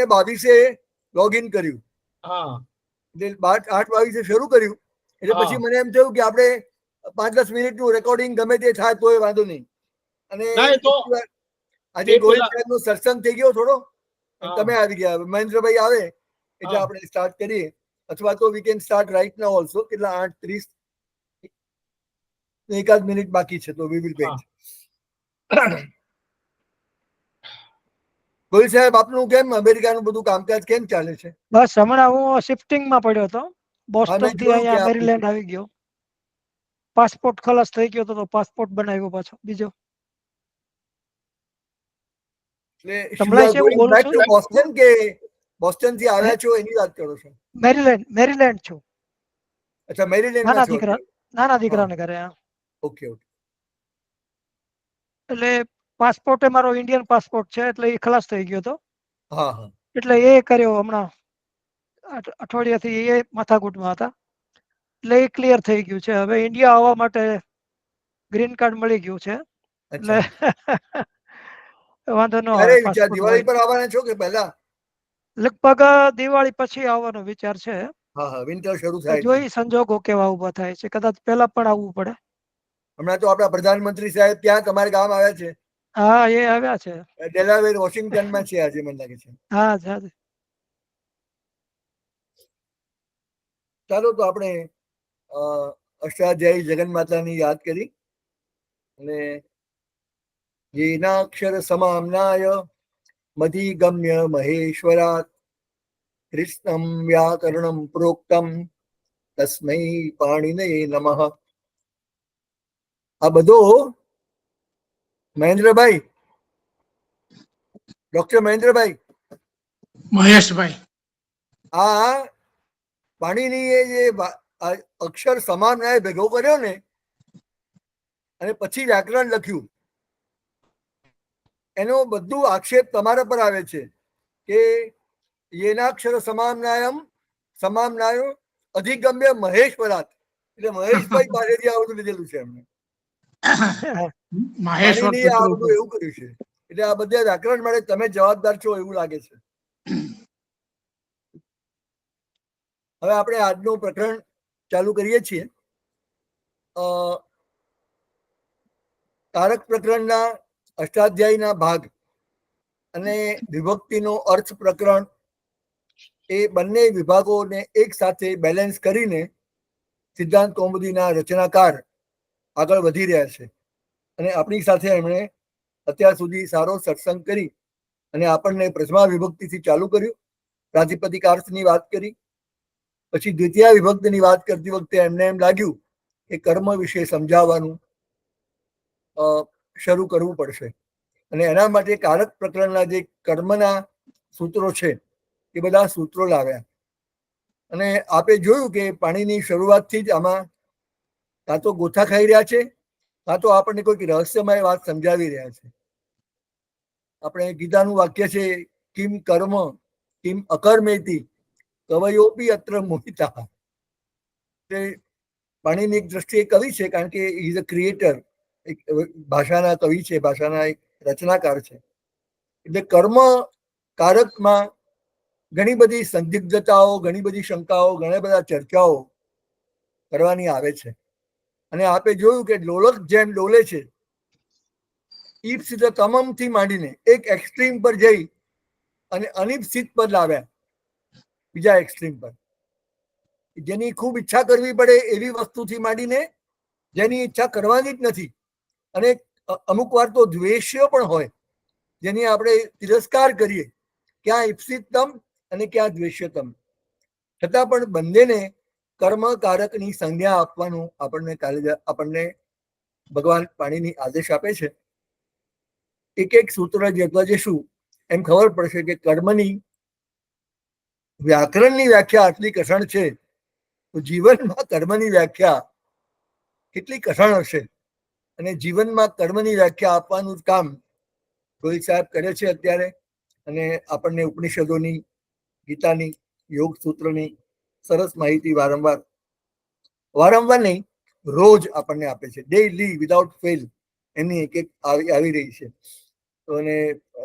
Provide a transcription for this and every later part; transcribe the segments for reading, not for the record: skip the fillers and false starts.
8:22 login કર્યું. હા, એટલે 8:22 શરૂ કર્યું. એટલે પછી મને એમ થયું કે આપણે 5-10 મિનિટનું રેકોર્ડિંગ ગમે તે થાય તોય વાંધો નહીં. અને આજે ગોહિલ સાહેબ નો સત્સંગ થઈ ગયો થોડો, તમે આવી ગયા, મહેન્દ્રભાઈ આવે એટલે આપણે સ્ટાર્ટ કરીએ, અથવા તો we can start right now also. કેટલા 8:30, એકાદ મિનિટ બાકી છે, તો વી વિલ વેઇટ. ગોહિલ સાહેબ, આપનું કેમ અમેરિકાનું બધું કામકાજ કેમ ચાલે છે? બસ હમણાં હું શિફ્ટિંગમાં પડ્યો હતો, બોસ્ટન થી અહીંયા મેરીલેન્ડ આવી ગયો. પાસપોર્ટ ખલાસ થઈ ગયો તો પાસપોર્ટ બનાવ્યો પાછો બીજો. બોસ્ટન કે બોસ્ટન થી આવ્યા છો એની વાત કરો છો? મેરીલેન્ડ છું. અચ્છા, મેરીલેન્ડ નાના દીકરાને ઘરે. Okay okay. એટલે પાસપોર્ટ મારો ઇન્ડિયન પાસપોર્ટ છે, એટલે એ ખલાસ થઈ ગયો હતો. હા હા. એટલે એ કર્યો હમણાં અઠવાડિયાથી, એ માથાકૂટમાં હતા, એટલે એ ક્લિયર થઈ ગયું છે. હવે ઇન્ડિયા આવવા માટે ગ્રીન કાર્ડ મળી ગયું છે, એટલે વાંધો ન આવે. દિવાળી પર આવવાના છો કે પહેલા? લગભગ દિવાળી પછી આવવાનો વિચાર છે. હા હા, વિન્ટર શરૂ થાય, જોઈ સંજોગો કેવા ઉભા થાય છે, કદાચ પહેલા પણ આવવું પડે. હમણાં તો આપણા પ્રધાનમંત્રી સાહેબ ત્યાં તમારે ગામ આવ્યા છે. હા, એ આવ્યા છે. ડેલાવેર વોશિંગ્ટન માં છે આજે, મને લાગે છે. હા. ચાલો, તો આપણે અષ્ટાધ્યાયી જગન્માતાની યાદ કરી, અને યેનાક્ષર સમામ્નાય મધિગમ્ય મહેશ્વરાત કૃષ્ણમ વ્યાકરણમ પ્રોક્તમ તસ્મૈ પાણિનયે નમઃ. આ બધો મહેન્દ્રભાઈ, ડોક્ટર મહેન્દ્રભાઈ, મહેશભાઈ, આ પાણીની જે અક્ષર સમાન ન્યાય ભેગો કર્યો ને, અને પછી વ્યાકરણ લખ્યું, એનો બધું આક્ષેપ તમારા પર આવે છે કે યેનાક્ષર સમામ્નાયો અધિગમ્ય મહેશ્વરાત. એટલે મહેશભાઈ પાસેથી આ બધું લીધેલું છે એમને. પાણીની આ બધું એવું કર્યું છે. એટલે આ બધા વ્યાકરણ માટે તમે જવાબદાર છો એવું લાગે છે. હવે આપણે આજનું પ્રકરણ ચાલુ કરીએ છીએ. તારક પ્રકરણના અષ્ટાધ્યાયીના ભાગ અને વિભક્તિનો અર્થ પ્રકરણ, એ બંને વિભાગોને એક સાથે બેલેન્સ કરીને સિદ્ધાંત કૌમુદીના રચનાકાર આગળ વધી રહ્યા છે. અને આપણી સાથે એમણે અત્યાર સુધી સારો સત્સંગ કરી અને આપણને પ્રથમા વિભક્તિથી ચાલુ કર્યું, પ્રાતિપદિક અર્થની વાત કરી. પછી દ્વિતીય વિભક્તિની વાત કરતી વખતે એમને એમ લાગ્યું કે કર્મ વિશે સમજાવવાનું શરૂ કરવું પડશે, અને એના માટે કારક પ્રકરણના જે કર્મના સૂત્રો છે એ બધા સૂત્રો લાવ્યા. અને આપે જોયું કે પાણીની શરૂઆતથી જ આમાં કાં તો ગોથા ખાઈ રહ્યા છે, કાં તો આપણને કોઈક રહસ્યમય વાત સમજાવી રહ્યા છે. આપણે ગીતાનું વાક્ય છે, કિમ કર્મ કિમ અકર્મેતિ કવયોપી અત્ર મોહિતા. પાણીની એક દ્રષ્ટિએ કવિ છે, કારણ કે ઇઝ અ ક્રિએટર, એક ભાષાના કવિ છે, ભાષાના એક રચનાકાર છે. એટલે કર્મ કારકમાં ઘણી બધી સંદિગ્ધતાઓ, ઘણી બધી શંકાઓ, ઘણા બધા ચર્ચાઓ કરવાની આવે છે. અને આપે જોયું કે લોલક જેમ ડોલે છે, ઈપ્સિત તમામથી માંડીને એક એક્સ્ટ્રીમ પર જઈ અને અનિપ્સિત પર લાવ્યા, બીજા એક્સ્ટ્રીમ પર. જેની ખૂબ ઈચ્છા કરવી પડે એવી વસ્તુથી માંડીને જેની ઈચ્છા કરવાની જ નથી, અને અમુક વાર તો દ્વેષ્ય પણ હોય, જેની આપણે તિરસ્કાર કરીએ, ક્યાં ઈપ્સિતમ અને ક્યાં દ્વેષ્યતમ. છતાં પણ બંનેને કર્મકારકની સંજ્ઞા આપવાનું આપણને ભગવાન પાણીની આદેશ આપે છે. એક એક સૂત્ર જેટલા જશું એમ ખબર પડશે કે કર્મની વ્યાકરણની વ્યાખ્યા આટલી કઠણ છે, તો જીવનમાં કર્મની વ્યાખ્યા કેટલી કઠણ હશે. અને જીવનમાં કર્મની વ્યાખ્યા આપવાનું કામ ગોહિલ સાહેબ કરે છે અત્યારે. અને આપણને ઉપનિષદોની, ગીતાની, યોગ સૂત્રની સરસ માહિતી વારંવાર નહીં, રોજ આપણને આપે છે. ડેઈલી વિધાઉટ ફેલ એની એક આવી રહી છે. અને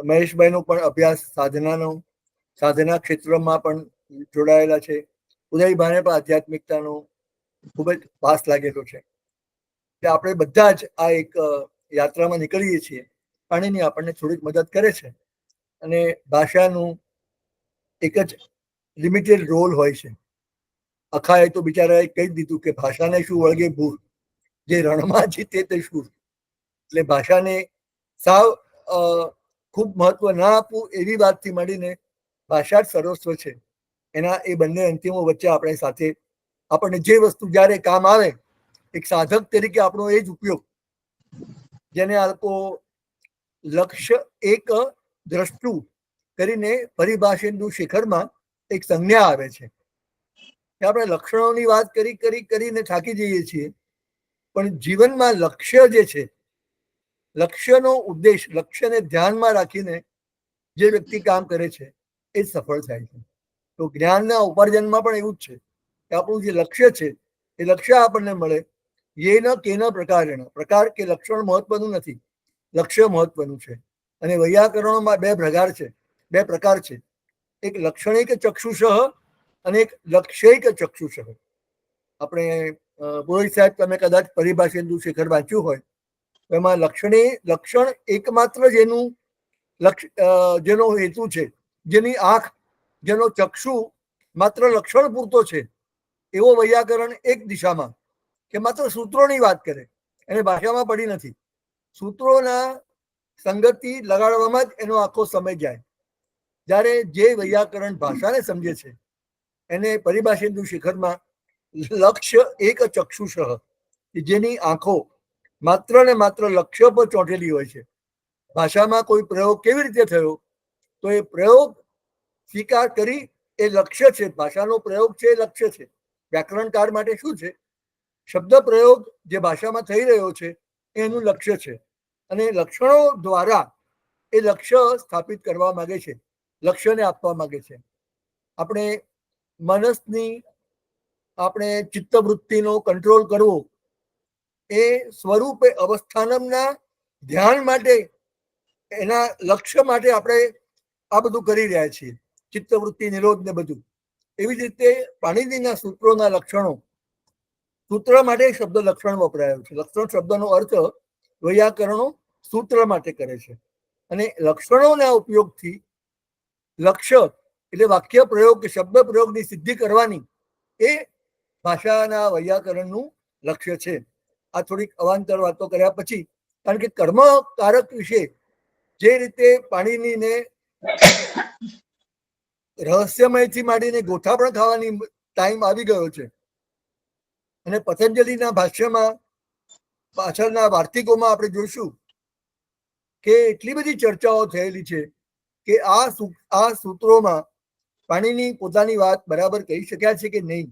મહેશભાઈનો પણ અભ્યાસ સાધનાનો સાધના ક્ષેત્રમાં પણ જોડાયેલા છે. ઉદયભાઈને પણ આધ્યાત્મિકતાનો ખૂબ જ વાસ લાગેલો છે. આપણે બધા જ આ એક યાત્રામાં નીકળીએ છીએ. પાણીની આપણને થોડીક મદદ કરે છે, અને ભાષાનું એક જ લિમિટેડ રોલ હોય છે. અખાએ તો બિચારાએ કહી દીધું કે ભાષાને શું વળગે ભૂર, જે રણમાં જીતે તે શૂર. એટલે ભાષાને સાવ ખૂબ મહત્વ ના આપવું એવી વાતથી માંડીને ભાષા જ સર્વસ્વ છે, એના એ બંને અંતિમો વચ્ચે આપણે સાથે આપણને જે વસ્તુ જ્યારે કામ આવે, એક સાધક તરીકે આપણો એ જ ઉપયોગ, જેને આ લોકો લક્ષ્ય એક દ્રષ્ટુ કરીને પરિભાષેન્દુ શિખરમાં એક સંજ્ઞા આવે છે. આપણે લક્ષણોની વાત કરીને થાકી જઈએ છીએ, પણ જીવનમાં લક્ષ્ય જે છે, લક્ષ્યનો ઉદ્દેશ, લક્ષ્યને ધ્યાનમાં રાખીને જે વ્યક્તિ કામ કરે છે એ જ સફળ થાય છે. તો જ્ઞાનના ઉપાર્જનમાં પણ એવું જ છે કે આપણું જે લક્ષ્ય છે એ લક્ષ્ય આપણને મળે, યેન કેન પ્રકારેણ. પ્રકાર કે લક્ષણ મહત્વનું નથી, લક્ષ્ય મહત્વનું છે. અને વૈયાકરણોમાં બે પ્રકાર છે. એક લક્ષણિક ચક્ષુષ અને એક લક્ષ્યિક ચક્ષુષ. આપણે પુરોહિત સાહેબ, તમે કદાચ પરિભાષેન્દુ શિખર વાંચ્યું હોય, એમાં લક્ષણ એકમાત્ર જેનો હેતુ છે, જેની આંખ, જેનો ચક્ષુ માત્ર લક્ષણ પૂરતો છે, એવો વૈયાકરણ એક દિશામાં કે માત્ર સૂત્રોની વાત કરે, એને ભાષામાં પડી નથી. સૂત્રોના સંગતિ લગાડવામાં જ એનો આખો સમય જાય. જ્યારે જે વૈયાકરણ ભાષાને સમજે છે, એને પરિભાષેન્દુ શિખરમાં લક્ષ્ય એક ચક્ષુષ, જેની આંખો માત્ર ને માત્ર લક્ષ્ય પર ચોંટેલી હોય છે. ભાષામાં કોઈ પ્રયોગ કેવી રીતે થયો, તો એ પ્રયોગ સ્વીકાર કરી એ લક્ષ્ય છે. ભાષાનો પ્રયોગ છે એ લક્ષ્ય છે. વ્યાકરણકાર માટે શું છે? શબ્દ પ્રયોગ જે ભાષામાં થઈ રહ્યો છે એનું લક્ષ્ય છે, અને લક્ષણો દ્વારા એ લક્ષ્ય સ્થાપિત કરવા માંગે છે, લક્ષ્યને આપવા માંગે છે. આપણે મનસની, આપણે ચિત્તવૃત્તિનો કંટ્રોલ કરવો એ સ્વરૂપે અવસ્થાનમના ધ્યાન માટે, એના લક્ષ્ય માટે આપણે આ બધું કરી રહ્યા છીએ, ચિત્તવૃત્તિ નિરોધ ને બધું. એવી જ રીતે પાણીનીના સૂત્રોના લક્ષણો, સૂત્ર માટે શબ્દ લક્ષણ વપરાયો છે. લક્ષણ શબ્દનો અર્થ વૈયાકરણો સૂત્ર માટે કરે છે, અને લક્ષણોના ઉપયોગથી લક્ષ્ય એટલે વાક્ય પ્રયોગ કે શબ્દ પ્રયોગની સિદ્ધિ કરવાની, એ ભાષાના વૈયાકરણનું લક્ષ્ય છે. આ થોડીક અવાંતર વાતો કર્યા પછી, કારણ કે કર્મકારક વિશે જે રીતે પાણીનીને રહસ્યમયથી માંડીને ગોઠા પણ ખાવાની ટાઈમ આવી ગયો છે, અને પતંજલિના ભાષ્યમાં પાછળના વાર્તિકોમાં આપણે જોઈશું કે એટલી બધી ચર્ચાઓ થયેલી છે કે આ સૂત્રોમાં પાણીની પોતાની વાત બરાબર કહી શક્યા છે કે નહીં,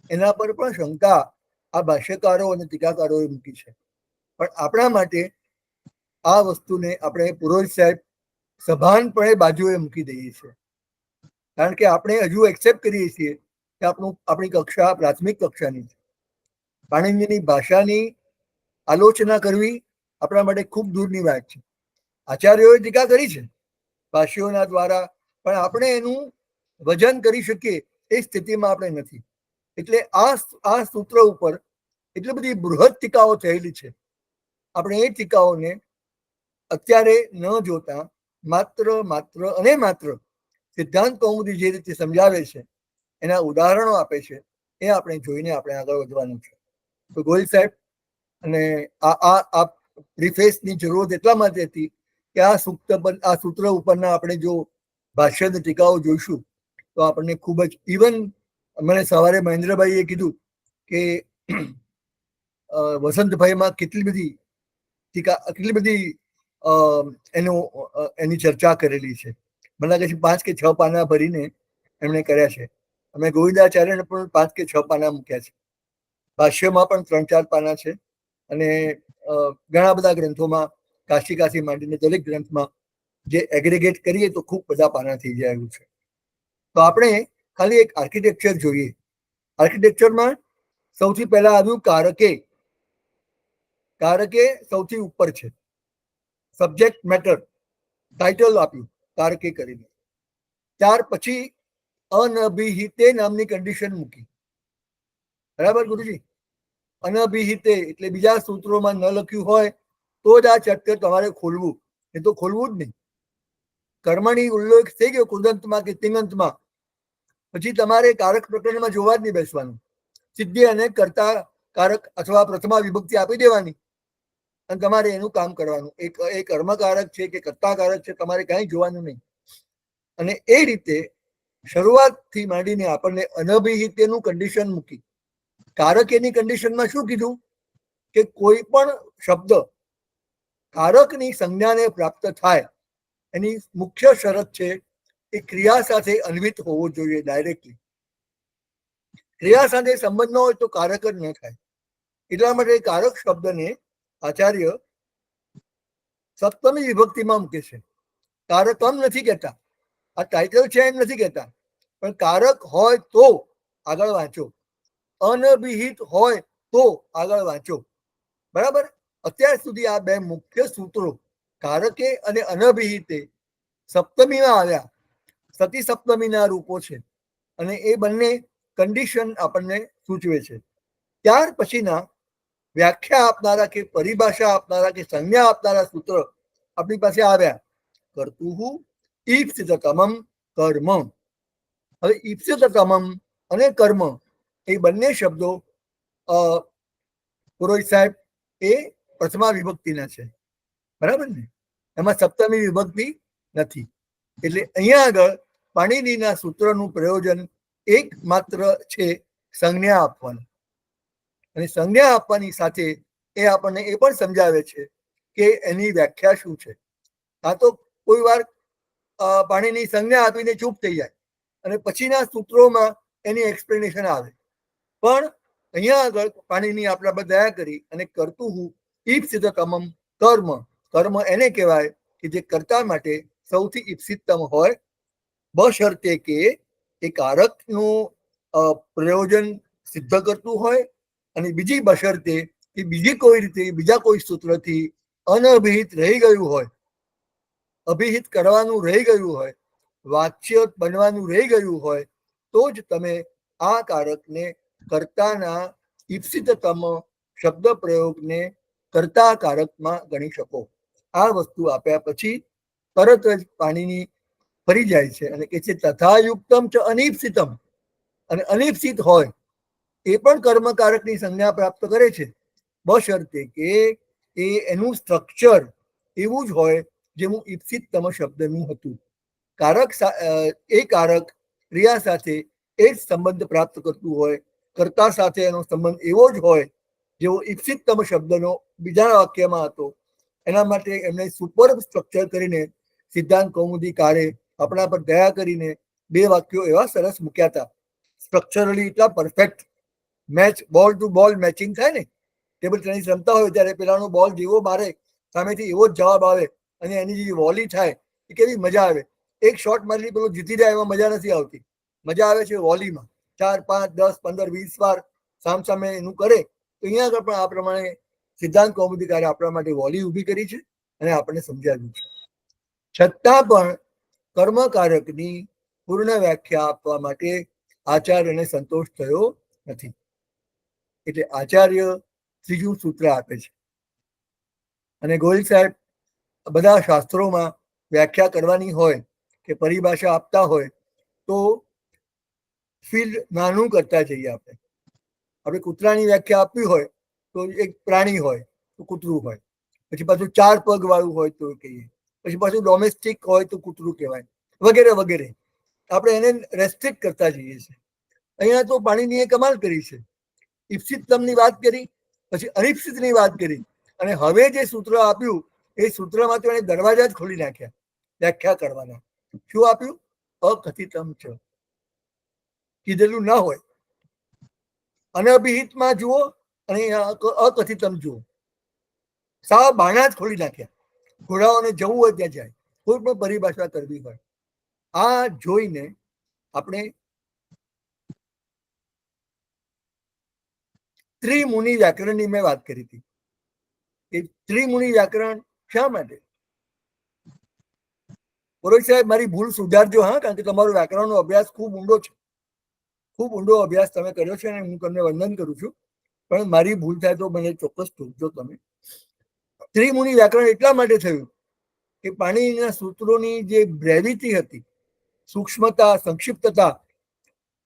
એના પર પણ શંકા આ ભાષ્યકારો અને ટીકાકારોએ મૂકી છે. પણ આપણા માટે આ વસ્તુને આપણે પુરોહિત સાહેબ સભાનપણે બાજુએ મૂકી દઈએ છીએ, કારણ કે આપણે હજુ એક્સેપ્ટ કરીએ છીએ કે આપણી કક્ષા પ્રાથમિક કક્ષાની છે. પાણીની ભાષાની આલોચના કરવી આપણા માટે ખૂબ દૂરની વાત છે. આચાર્યોએ ટીકા કરી છે ભાષ્યોના દ્વારા, પણ આપણે એનું વજન કરી શકીએ એ સ્થિતિમાં આપણે નથી. એટલે આ સૂત્ર ઉપર એટલી બધી બૃહદ ટીકાઓ થયેલી છે. આપણે એ ટીકાઓને અત્યારે ન જોતા માત્ર સિદ્ધાંત કૌમુદી જે રીતે સમજાવે છે, એના ઉદાહરણો આપે છે, એ આપણે જોઈને આપણે આગળ વધવાનું છે. તો ગોહિલ સાહેબ, અને આ પ્રિફેસની જરૂરત એટલા માટે હતી કે આ સૂત્ર ઉપરના આપણે જો ભાષ્યની ટીકાઓ જોઈશું તો આપણને ખૂબ જ, ઇવન મને સવારે મહેન્દ્રભાઈએ કીધું કે વસંતભાઈમાં કેટલી બધી ટીકા, કેટલી બધી એની ચર્ચા કરેલી છે. મને લાગે છે 5 કે 6 પાના ભરીને એમણે કર્યા છે. અમે ગોવિંદાચાર્યને પણ 5 કે 6 પાના મૂક્યા છે. ભાષ્યમાં પણ 3-4 પાના છે, અને ઘણા બધા ગ્રંથોમાં, કાશી માંડીને દરેક ગ્રંથમાં જે એગ્રીગેટ કરીએ તો ખૂબ બધા પાના થઈ જાય એવું છે. તો આપણે ખાલી એક આર્કિટેક્ચર જોઈએ. આર્કિટેક્ચરમાં સૌથી પહેલા આવ્યું કારકે સૌથી ઉપર છે. સબ્જેક્ટ મેટર ટાઇટલ આપ્યું કારકે કરીને. ત્યાર પછી અનભિહિતે નામની કન્ડિશન મૂકી. બરાબર ગુરુજી? અનભિહિતે એટલે બીજા સૂત્રોમાં ન લખ્યું હોય તો જ આ ચેપ્ટર તમારે ખોલવું, એ તો ખોલવું જ નહીં. કર્મની ઉલ્લેખ થઈ ગયો કુદંતમાં કે તિંગંતમાં, પછી તમારે કારક પ્રકરણમાં જોવા જ નહીં બેસવાનું. સિદ્ધિ અને કર્તા કારક અથવા પ્રથમા વિભક્તિ આપી દેવાની અને તમારે એનું કામ કરવાનું. એ કર્મકારક છે કે કર્તાકારક છે તમારે કાંઈ જોવાનું નહીં. અને એ રીતે શરૂઆતથી માંડીને આપણને અનભિહિતેનું કન્ડિશન મૂકી. કારકેની કન્ડિશનમાં શું કીધું કે કોઈ પણ શબ્દ કારકની સંજ્ઞાને પ્રાપ્ત થાય એની મુખ્ય શરત છે એ ક્રિયા સાથે અન્વિત હોવો જોઈએ. ડાયરેક્ટલી ક્રિયા સાથે સંબંધ ન હોય તો કારક જ ન થાય. એટલા માટે કારક શબ્દને આચાર્ય સપ્તમી વિભક્તિમાં મૂકે છે. કારકમ નથી કહેતા, આ ટાઇટલ છે એમ નથી કહેતા, પણ કારક હોય તો આગળ વાંચો, અનભિહિત હોય તો આગળ વાંચો. બરાબર? અત્યાર સુધી આ બે મુખ્ય સૂત્રો કારકે અને અનભિહિતે સપ્તમીમાં આવ્યા. સતી સપ્તમીના રૂપો છે અને એ બંને કન્ડિશન આપણને સૂચવે છે. ત્યાર પછીના વ્યાખ્યા આપનારા કે પરિભાષા આપનારા કે સંજ્ઞા આપનારા સૂત્ર આપણી પાસે આવ્યા. કર્તુહુ ઈપ્સિતતમમ કર્મ. હવે ઈપ્સિતતમમ અને કર્મ એ બંને શબ્દો પુરોહિત સાહેબ એ પ્રથમા વિભક્તિના છે. બરાબર ને? એમાં સપ્તમી વિભક્તિ નથી. એટલે અહીંયા આગળ પાણિનીના સૂત્રનું પ્રયોજન એક માત્ર છે, સંજ્ઞા આપવાનું. અને સંજ્ઞા આપવાની સાથે એ આપણને એ પણ સમજાવે છે કે એની વ્યાખ્યા શું છે. આ તો કોઈ વાર પાણીની સંજ્ઞા આપીને ચૂપ થઈ જાય અને પછીના સૂત્રોમાં એની એક્સપ્લેનેશન આવે. પણ અહીંયા આગળ પાણીની આપણા પર દયા કરી અને કરતું હું ઈપ્સિતતમમ કર્મ. કર્મ એને કહેવાય કે જે કર્તા માટે સૌથી ઈપ્સિતતમ હોય, બશર્તે કે એ કારકનું પ્રયોજન સિદ્ધ કરતું હોય અને બીજી બશર્તે કે બીજી કોઈ રીતે બીજા કોઈ સૂત્રથી અનભિહિત રહી ગયું હોય, અભિહિત કરવાનું રહી ગયું હોય, વાચ્ય બનવાનું રહી ગયું હોય, તો જ તમે આ કારકને કર્તાના ઈપ્સિતતમ શબ્દ પ્રયોગને કર્તા કારકમાં ગણી શકો. આ વસ્તુ આપ્યા પછી તરત જ પાણીની ફરી જાય છે અને કે છે તથાયુક્તમ ચ અનીપ્સિતમ. અને અનીપ્સિત હોય એ પણ કર્મકારકની સંજ્ઞા પ્રાપ્ત કરે છે, બશર્તે કે એ એનું સ્ટ્રક્ચર એવું જ હોય જેવું ઈપ્સિતતમ શબ્દનું હતું. કારક એ કારક ક્રિયા સાથે એ જ સંબંધ પ્રાપ્ત કરતું હોય, કર્તા સાથે એનો સંબંધ એવો જ હોય જેવો ઈપ્સિતતમ શબ્દનો બીજા વાક્યમાં હતો. એના માટે એમણે સુપર સ્ટ્રક્ચર કરીને સિદ્ધાંત કૌમુદીકારે આપણા પર દયા કરીને બે વાક્યો એવા સરસ મૂક્યા હતા. સ્ટ્રક્ચરલી એટલા પરફેક્ટ, મેચ બોલ ટુ બોલ મેચિંગ થાય ને, ટેબલ ટેનિસ રમતા હોય ત્યારે પેલાનો બોલ જેવો મારે સામેથી એવો જ જવાબ આવે અને એની જે વોલી થાય એ કેવી મજા આવે. એક શોટ મારી પેલો જીતી જાય એમાં મજા નથી આવતી. મજા આવે છે વોલીમાં. 4, 5, 10, 15, 20 વાર સામસામે એનું કરે. તો અહીંયા આગળ પણ આ પ્રમાણે સિદ્ધાંત કૌમુદીકારે આપણા માટે વોલી ઊભી કરી છે અને આપણને સમજાવ્યું છે. છતાં પણ કર્મકારકની પૂર્ણ વ્યાખ્યા આપવા માટે આચાર્યને સંતોષ થયો નથી. એટલે આચાર્ય ત્રીજું સૂત્ર આપે છે. અને ગોહિલ સાહેબ બધા શાસ્ત્રોમાં વ્યાખ્યા કરવાની હોય કે પરિભાષા આપતા હોય તો ફિલ્ડ નાનું કરતા જઈએ. આપણે કૂતરાની વ્યાખ્યા આપવી હોય તો એક પ્રાણી હોય તો કૂતરું હોય, પછી પાછું 4 પગ વાળું હોય તો કહીએ, પછી પાછું ડોમેસ્ટિક હોય તો કૂતરું કહેવાય, વગેરે વગેરે. આપણે એને રેસ્ટ્રિક્ટ કરતા જઈએ છીએ. અહીંયા તો પાણીની એ કમાલ કરી છે. ઈપ્સિતતમની વાત કરી, પછી અનિપ્સિતની વાત કરી અને હવે જે સૂત્ર આપ્યું એ સૂત્રમાં તો એને દરવાજા જ ખોલી નાખ્યા વ્યાખ્યા કરવાના. શું આપ્યું? અકથિતમ છે. કીધેલું ના હોય. અનભિહિતમાં જુઓ અને અકથિતમ જુઓ. સાવ બાણા જ ખોલી નાખ્યા. ઘોડાઓને જવું હોય ત્યાં જાય, કોઈ પણ પરિભાષા કરવી હોય. આ જોઈને આપણે ત્રિમુનિ વ્યાકરણની મેં વાત કરી હતી. એ ત્રિમુનિ વ્યાકરણ શા માટે? પુરોહિત સાહેબ, મારી ભૂલ સુધારજો હા, કારણ કે તમારો વ્યાકરણનો અભ્યાસ ખૂબ ઊંડો છે, ખૂબ ઊંડો અભ્યાસ તમે કર્યો છે અને હું તમને વંદન કરું છું. પણ મારી ભૂલ થાય તો મને ચોક્કસ ટોકજો તમે. ત્રિમુનિ વ્યાકરણ એટલા માટે થયું કે પાણીના સૂત્રોની જે બ્રેવિટી હતી, સૂક્ષ્મતા, સંક્ષિપ્તતા,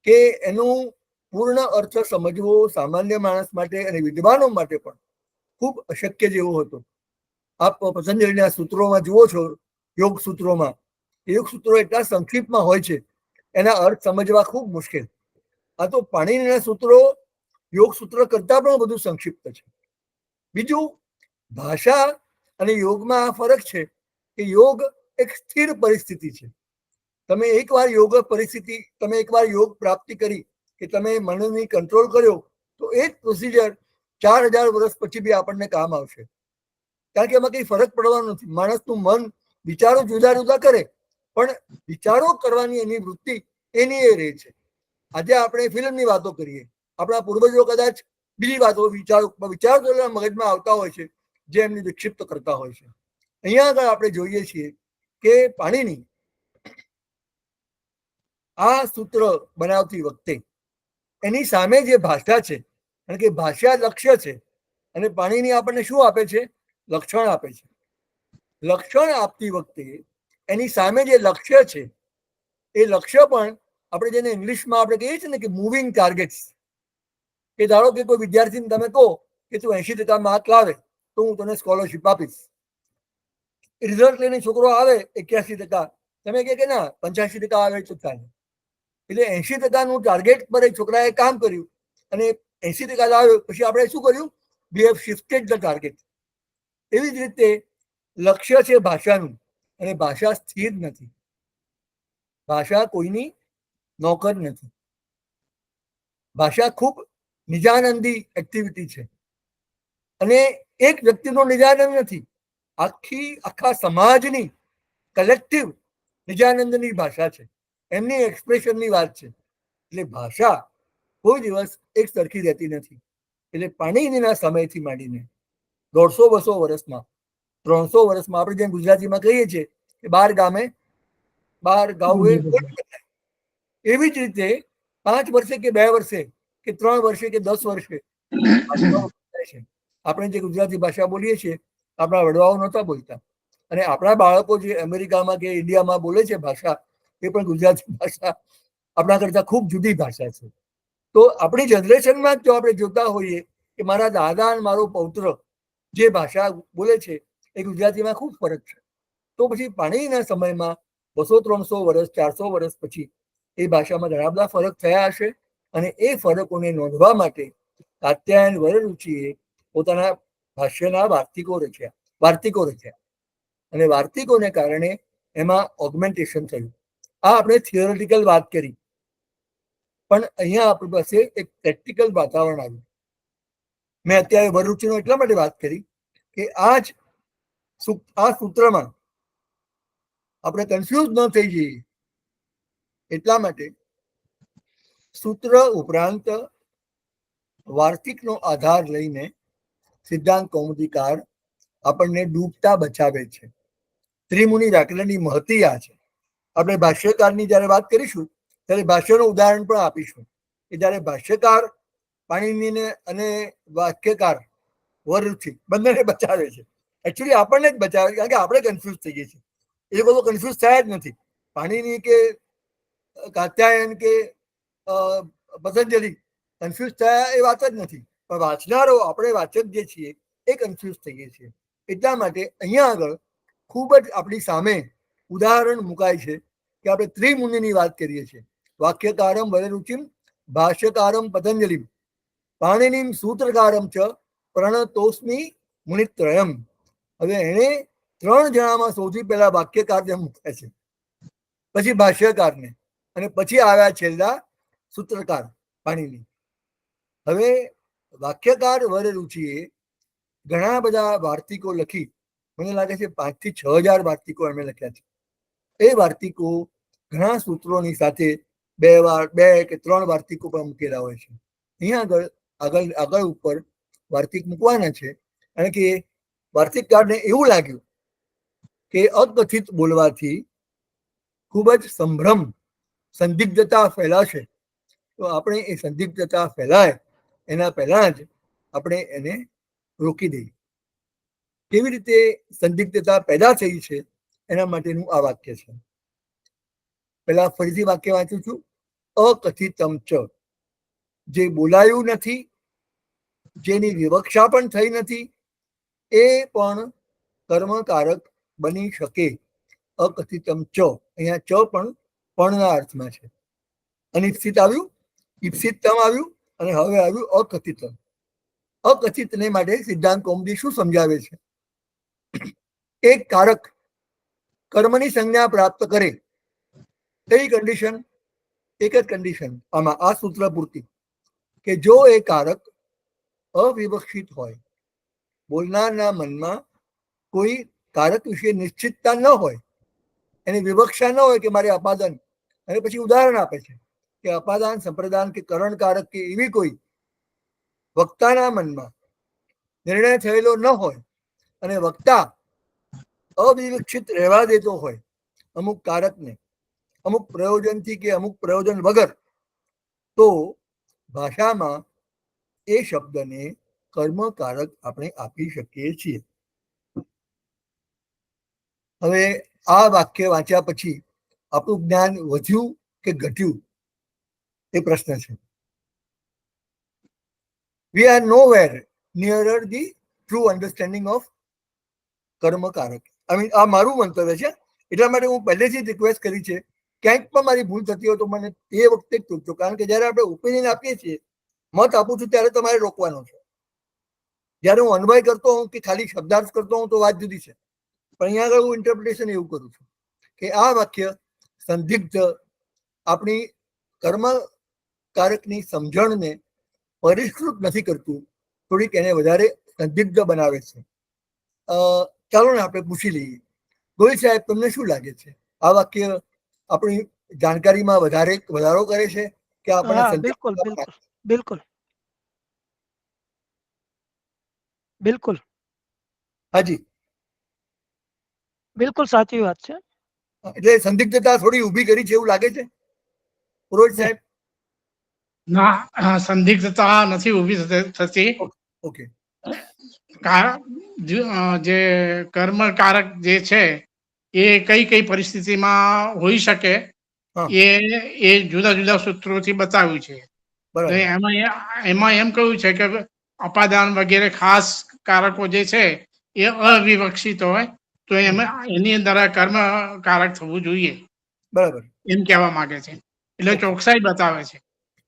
કે એનું પૂર્ણ અર્થ સમજવો સામાન્ય માણસ માટે અને વિદ્વાનો માટે પણ ખૂબ અશક્ય જેવો હતો. આપ પતંજલિના સૂત્રોમાં જુઓ છો, યોગ સૂત્રોમાં, યોગ સૂત્રો એટલા સંક્ષિપ્તમાં હોય છે, એના અર્થ સમજવા ખૂબ મુશ્કેલ. આ તો પાણીના સૂત્રો યોગ સૂત્ર કરતા પણ વધુ સંક્ષિપ્ત છે. બીજું, ભાષા અને યોગમાં આ ફરક છે કે યોગ એક સ્થિર પરિસ્થિતિ છે. તમે એકવાર યોગ પરિસ્થિતિ, તમે એકવાર યોગ પ્રાપ્તિ કરી કે તમે મનની કંટ્રોલ કર્યો, તો એ જ પ્રોસિજર 4000 વર્ષ પછી બી આપણને કામ આવશે. કારણ કે એમાં કઈ ફરક પડવાનો નથી. માણસનું મન વિચારો જુદા જુદા કરે, પણ વિચારો કરવાની એની વૃત્તિ એની એ રહે છે. આજે આપણે ફિલ્મની વાતો કરીએ, આપણા પૂર્વજો કદાચ બીજી વાતો વિચારો મગજમાં આવતા હોય છે, જે એમને વિક્ષિપ્ત કરતા હોય છે. અહીંયા આગળ આપણે જોઈએ છીએ કે પાણીની આ સૂત્ર બનાવતી વખતે એની સામે જે ભાષા છે, કારણ કે ભાષા લક્ષ્ય છે, અને પાણીની આપણને શું આપે છે? લક્ષણ આપે છે. લક્ષણ આપતી વખતે એની સામે જે લક્ષ્ય છે, એ લક્ષ્ય પણ આપણે જેને ઇંગ્લિશમાં આપણે કહીએ છીએ ને કે મૂવિંગ ટાર્ગેટ્સ, કે ધારો કે કોઈ વિદ્યાર્થીને તમે કહો કે તું 80% માર્ક લાવે તો હું તને સ્કોલરશીપ આપીશ. રિઝલ્ટ લઈને છોકરો આવે 81%, તમે કે ના 85% આવે તો થાય. એટલે 80%નું ટાર્ગેટ પર એ છોકરાએ કામ કર્યું અને 80% આવ્યો. પછી આપણે શું કર્યું? We have shifted the target. એવી જ રીતે લક્ષ્ય છે ભાષાનું, અને ભાષા સ્થિર નથી. ભાષા કોઈની નોકર નથી. ભાષા ખૂબ નિજાનંદી એક્ટિવિટી છે, અને એક વ્યક્તિનો નિજાનંદ નથી, આખા સમાજની કલેક્ટિવ નિજાનંદની ભાષા છે, એમની એક્સપ્રેશનની વાત છે. એટલે ભાષા કોઈ દિવસ એક સરખી રહેતી નથી. એટલે પાણીના સમયથી માંડીને 150-200 વર્ષમાં, 300 વર્ષમાં, આપણે જેમ ગુજરાતીમાં કહીએ છીએ કે 12 ગામે 12 ગાઉએ, એવી જ રીતે 5 વર્ષે કે 2 વર્ષે કે 3 વર્ષે કે 10 વર્ષે આપણે જે ગુજરાતી ભાષા બોલીએ છીએ, આપણા વડવાઓ નહોતા બોલતા, અને આપણા બાળકો જે અમેરિકામાં કે ઇન્ડિયામાં બોલે છે ભાષા, એ પણ ગુજરાતી ભાષા આપણા કરતા ખૂબ જુદી ભાષા છે. તો આપણી જનરેશનમાં જ જો આપણે જોતા હોઈએ કે મારા દાદા અને મારો પૌત્ર જે ભાષા બોલે છે એ ગુજરાતીમાં ખૂબ ફરક છે. તો પછી પાણીના સમયમાં 200-300 વર્ષ, 400 વર્ષ પછી એ ભાષામાં ઘણા બધા ફરક થયા હશે, અને એ ફરકોને નોંધવા માટે કાત્યાયન વરરુચિએ પોતાના ભાષ્યના વાર્તિકો રચ્યા, અને વાર્તિકોને કારણે એમાં ઓગમેન્ટેશન થયું. આ આપણે થિયોરિટિકલ વાત કરી, પણ અહીંયા આપણી પાસે એક પ્રેક્ટિકલ વાતાવરણ આવ્યું. મેં અત્યારે વરરુચિનો એટલા માટે વાત કરી કે આ સૂત્રમાં આપણે કન્ફ્યુઝ ન થઈ જઈએ એટલા માટે સૂત્ર ઉપરાંત વાર્તિકનો આધાર લઈને સિદ્ધાંત કૌમુદીકાર આપણને ડૂબતા બચાવે છે. ત્રિમુનિ વ્યાકરણની મહતી આ છે. આપણે ભાષ્યકારની જ્યારે વાત કરીશું ત્યારે ભાષ્યનું ઉદાહરણ પણ આપીશું કે જ્યારે ભાષ્યકાર પાણીનીને અને વાક્યકાર વરરુચિ બંનેને બચાવે છે. એકચ્યુઅલી આપણને જ બચાવે, કારણ કે આપણે કન્ફ્યુઝ થઈ જઈએ છીએ. એ લોકો કન્ફ્યુઝ થયા જ નથી. પાણીની કે કાત્યાયન કે પતંજલિ કન્ફ્યુઝ થયા એ વાત જ નથી, પણ વાંચનારો, આપણે વાચક જે છીએ એ કન્ફ્યુઝ થઈએ છીએ. એટલા માટે અહીંયા આગળ ખૂબ જ આપણી સામે ઉદાહરણ મુકાય છે કે આપણે ત્રિમુનિની વાત કરીએ છીએ. વાક્યકારમ વરરુચિમ, ભાષ્યકારમ પતંજલિમ, પાણીનીમ સૂત્રકારમ ચ પ્રણતોસ્મી મુનિત્રયમ. હવે એને 3 જણામાં સૌથી પહેલા વાક્યકારને મૂક્યા છે, પછી ભાષ્યકારને, અને પછી આવ્યા છેલ્લા સૂત્રકાર પાણીની. હવે વાક્યકાર વરરુચિએ ઘણા બધા વાર્તિકો લખી, મને લાગે છે 5 થી 6000 વાર્તિકો એમણે લખ્યા છે. એ વાર્તિકો ઘણા સૂત્રોની સાથે 2 કે 3 વાર્તિકો પણ મૂકેલા હોય છે. અહીંયા આગળ ઉપર વાર્તિક મૂકવાના છે, કારણ કે વાર્તિકકારને એવું લાગ્યું કે અકથિત બોલવાથી ખૂબ જ સંભ્રમ, સંદિગ્ધતા ફેલાશે, તો આપણે એ સંદિગ્ધતા ફેલાય એના પહેલા જ આપણે એને રોકી દઈએ. કેવી રીતે સંદિગ્ધતા પેદા થઈ છે એના માટેનું આ વાક્ય છે. પહેલા ફરીથી વાક્ય વાંચું છું. અકથિતમ ચ, જે બોલાયું નથી, જેની વિવક્ષા પણ થઈ નથી, એ પણ કર્મકારક બની શકે. અકથિતમ ચ, અહીંયા ચ પણના અર્થમાં છે. અનિશ્ચિત આવ્યું, ઈપ્સિતમ આવ્યું, અને હવે આવ્યું અકથિતમ. અકથિતને માટે સિદ્ધાંત કૌમુદી શું સમજાવે છે? એક કારક કર્મની સંજ્ઞા પ્રાપ્ત કરે, કઈ કન્ડિશન? એક જ કન્ડિશન આમાં, આ સૂત્ર પૂરતી, કે જો એ કારક અવિવક્ષિત હોય, બોલનારના મનમાં કોઈ કારક વિશે નિશ્ચિતતા ન હોય, એની વિવક્ષા ન હોય કે મારે અપાદન, અને પછી ઉદાહરણ આપે છે કે અપાદાન, સંપ્રદાન કે કરણકારક કે એવી કોઈ વક્તાના મનમાં નિર્ણય થયેલો ન હોય, અને વક્તા અવિવક્ષિત રહેવા દેતો હોય અમુક કારકને, અમુક પ્રયોજનથી કે અમુક પ્રયોજન વગર, તો ભાષામાં એ શબ્દને કર્મકારક આપણે આપી શકીએ છીએ. હવે આ વાક્ય વાંચ્યા પછી આપણું જ્ઞાન વધ્યું કે ઘટ્યું એ પ્રશ્ન છે. We are nowhere nearer the true understanding of કર્મકારક. આ મારું મંતવ્ય છે, એટલા માટે હું પહેલેથી જ રિક્વેસ્ટ કરી છે, ક્યાંક પણ મારી ભૂલ થતી હોય તો મને તે વખતે જ પૂછજો, કારણ કે જયારે આપણે ઓપિનિયન આપીએ છીએ, મત આપું છું, ત્યારે તમારે રોકવાનો છે. જયારે હું અન્વય કરતો હોઉં કે ખાલી શબ્દાર્થ કરતો હોઉં તો વાત જુદી છે, પણ અહીંયા આગળ હું ઇન્ટરપ્રિટેશન એવું કરું છું કે આ વાક્ય સંદિગ્ધ આપણી કર્મકારકની સમજણને પરિષ્કૃત નથી કરતું, થોડીક એને વધારે સંદિગ્ધ બનાવે છે. ચાલો ને આપણે પૂછી લઈએ. ગોહિલ સાહેબ, તમને શું લાગે છે? આ વાક્ય આપણી જાણકારીમાં વધારો કરે છે કે આપણે? બિલકુલ બિલકુલ બિલકુલ બિલકુલ હાજી, બિલકુલ સાચી વાત છે. એટલે સંદિગ્ધતા થોડી ઊભી કરી છે એવું લાગે છે પુરોહિત સાહેબ? ના, સંદિગ્ધતા નથી ઊભી થતી. ઓકે. જે કર્મકારક જે છે એ કઈ કઈ પરિસ્થિતિમાં હોઈ શકે એ જુદા જુદા સૂત્રોથી બતાવ્યું છે. એમાં એમ કહ્યું છે કે અપાદાન વગેરે ખાસ કારકો જે છે એ અવિવક્ષિત હોય તો એની અંદર કર્મકારક થવું જોઈએ, બરાબર, એમ કહેવા માંગે છે. એટલે ચોકસાઈ બતાવે છે.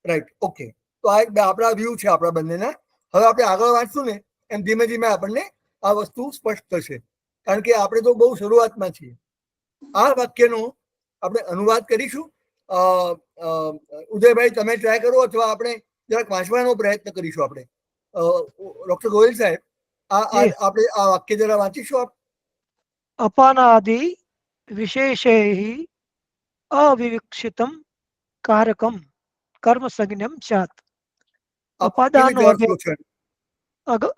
Right, okay. તો આ આપણા વ્યૂ છે આપણા બંનેના. હવે આપણે આગળ વાંચશું ને એમ ધીમે ધીમે આપણને આ વસ્તુ સ્પષ્ટ થશે, કારણ કે આપણે તો બહુ શરૂઆતમાં છીએ. આ વાક્યનો આપણે અનુવાદ કરીશું. ઉદયભાઈ, તમે ટ્રાય કરો, અથવા આપણે જરાક વાંચવાનો પ્રયત્ન કરીશું. આપણે ડોક્ટર ગોયલ સાહેબ, આપણે આ વાક્ય જરા વાંચીશું આપ? અપાનાદિ વિશેષૈઃ અવિવક્ષિતમ કારકમ કર્મસંજ્ઞમ સ્યાત.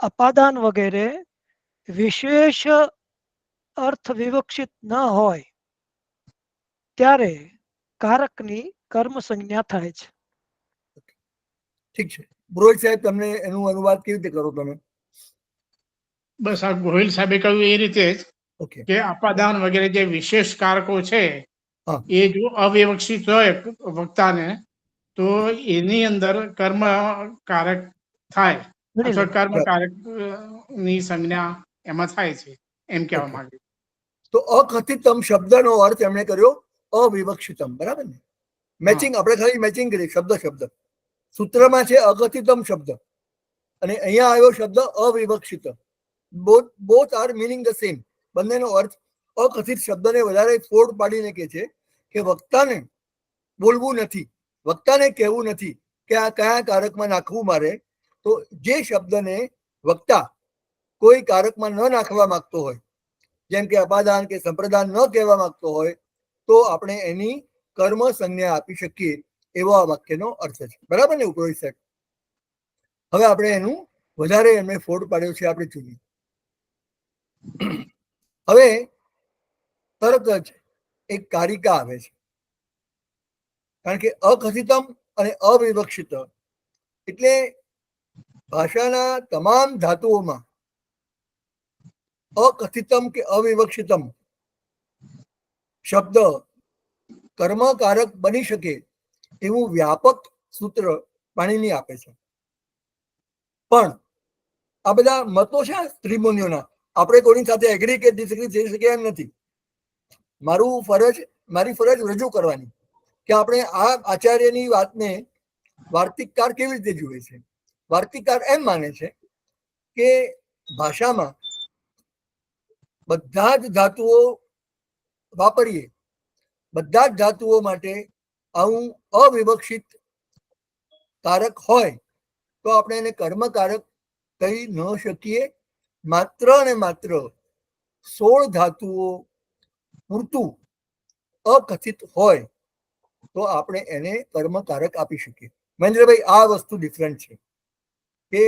અપાદાન વગેરે વિશેષ અર્થ વિવક્ષિત ન હોય ત્યારે કારકની કર્મ સંજ્ઞા થાય છે. ઠીક છે. પુરોહિત સાહેબ, તમને એનું અનુવાદ કેવી રીતે કરો તમે? બસ આ ગોહિલ સાહેબે કહ્યું એ રીતે જ કે અપાદાન વગેરે જે વિશેષ કારકો છે એ જો અવ્યવસ્થિત હોય વક્તાને, તો એની અંદર કર્મકારક થાય અથવા કર્મકારક ની સંજ્ઞા એમાં થાય છે, એમ કહેવા માંગે. તો અકથિતમ શબ્દનો અર્થ એમણે કર્યો અવિવક્ષિતમ, બરાબર ને? મેચિંગ, આપણે ખાલી મેચિંગ કરીએ શબ્દ. સૂત્રમાં છે અકથિતમ શબ્દ, અને અહીંયા આવ્યો શબ્દ અવિવક્ષિત. Both are meaning the same. બંનેનો અર્થ. અકથિત શબ્દને વધારે ફોડ પાડીને કે છે કે વક્તાને બોલવું નથી, વક્તાને કહેવું નથી કે આ કયા કારકમાં નાખવું મારે. તો જે શબ્દને વક્તા કોઈ કારકમાં ન નાખવા માંગતો હોય, જેમ કે અપાદાન કે સંપ્રદાન ન કહેવા માંગતો હોય, તો આપણે એની કર્મ સંજ્ઞા આપી શકીએ, એવો આ વાક્યનો અર્થ છે. બરાબર ને પુરોહિત સાહેબ? હવે આપણે એનું વધારે એમને ફોડ પાડ્યો છે, આપણે જોઈએ. હવે તરત જ એક કારિકા આવે છે. કારણ કે અકથિતમ અને અવિવક્ષિત એટલે ભાષાના તમામ ધાતુઓમાં અકથિતમ કે અવિવક્ષિતમ શબ્દ કર્મકારક બની શકે એવું વ્યાપક સૂત્ર પાણીની આપે છે. પણ આ બધા મતો છે ત્રિમુનિઓના, આપણે કોઈની સાથે એગ્રી કે ડિસએગ્રી થઈ શકે એમ નથી. મારી ફરજ રજૂ કરવાની કે આપણે આ આચાર્યની વાતને વાર્તિકકાર કેવી રીતે જુએ છે. વાર્તિકકાર એમ માને છે કે ભાષામાં બધા જ ધાતુઓ વાપરીએ, બધા જ ધાતુઓ માટે આવું અવિવક્ષિત કારક હોય તો આપણે એને કર્મકારક કહી ન શકીએ. માત્ર ને માત્ર 16 ધાતુઓ પૂરતું અકથિત હોય તો આપણે એને કર્મકારક આપી શકીએ. મહેન્દ્રભાઈ, આ વસ્તુ ડિફરન્ટ છે કે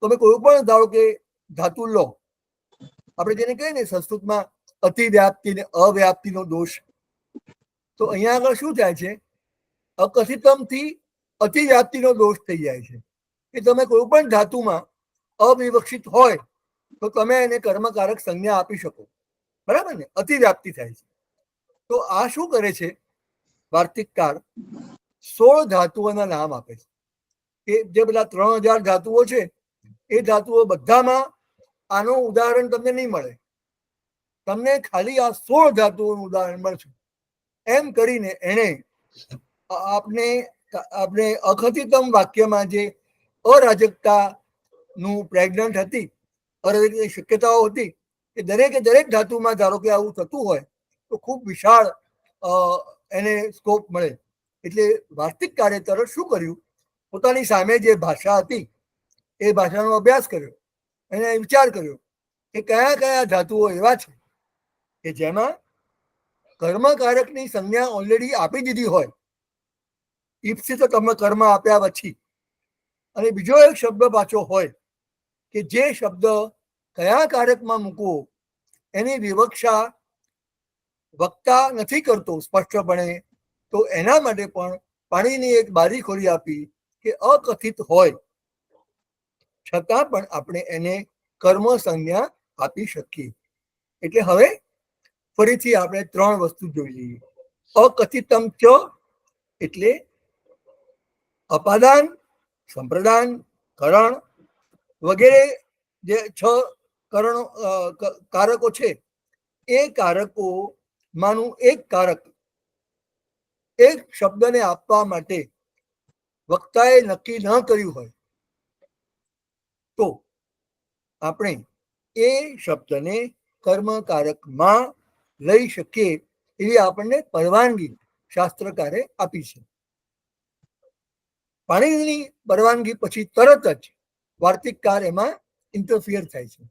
તમે કોઈ પણ ધારો કે ધાતુ લો, આપણે જેને કહીએ ને સંસ્કૃતમાં અતિવ્યાપ્તિ ને અવ્યાપ્તિનો દોષ, તો અહીંયા આગળ શું થાય છે, અકથિતમથી અતિવ્યાપ્તિનો દોષ થઈ જાય છે કે તમે કોઈ પણ ધાતુમાં અવિવક્ષિત હોય તો તમે એને કર્મકારક સંજ્ઞા આપી શકો, બરાબર ને? અતિવ્યાપ્તિ થાય છે. તો આ શું કરે છે, વાર્તિકકાર 16 ધાતુઓના નામ આપે છે કે જે બધા 3000 ધાતુઓ છે એ ધાતુઓ બધામાં આનું ઉદાહરણ તમને નહીં મળે, તમને ખાલી આ 16 ધાતુઓનું ઉદાહરણ મળશે. એમ કરીને એને આપણે અકથિતમ વાક્યમાં જે અરાજકતાનું પ્રેગ્નન્ટ હતી, અરાજકતાની શક્યતાઓ હતી, કે દરેકે દરેક ધાતુમાં ધારો કે આવું થતું હોય તો ખૂબ વિશાળ એને સ્કોપ મળે. એટલે વાર્તિકકારે તરત શું કર્યું, પોતાની સામે જે ભાષા હતી એ ભાષાનો અભ્યાસ કર્યો, એને વિચાર કર્યો કે કયા કયા ધાતુઓ એવા છે કે જેમાં કર્મકારકની સંજ્ઞા ઓલરેડી આપી દીધી હોય, ઈપ્સિત કર્મ આપ્યા પછી, અને બીજો એક શબ્દ પાછો હોય કે જે શબ્દ કયા કારકમાં મૂકવો એની વિવક્ષા વક્તા નથી કરતો સ્પષ્ટપણે, તો એના માટે પણ પાણીની એક બારી ખોલી આપી કે અકથિત હોય છતાં પણ આપણે એને કર્મ સંજ્ઞા આપી શકીએ. એટલે હવે ફરીથી આપણે 3 વસ્તુ જોઈ લઈએ. અકથિતમ ચ એટલે અપાદાન, સંપ્રદાન, કરણ વગેરે જે 6 કારકો છે એ કારકોમાંનું એક કારક એક શબ્દને આપવા માટે વક્તાએ નક્કી ન કર્યું હોય તો આપણે એ શબ્દને કર્મકારકમાં લઈ શકીએ એવી આપણને પરવાનગી શાસ્ત્રકારે આપી છે. પાણીની પરવાનગી પછી તરત જ વાર્તિકકાર એમાં ઇન્ટરફિયર થાય છે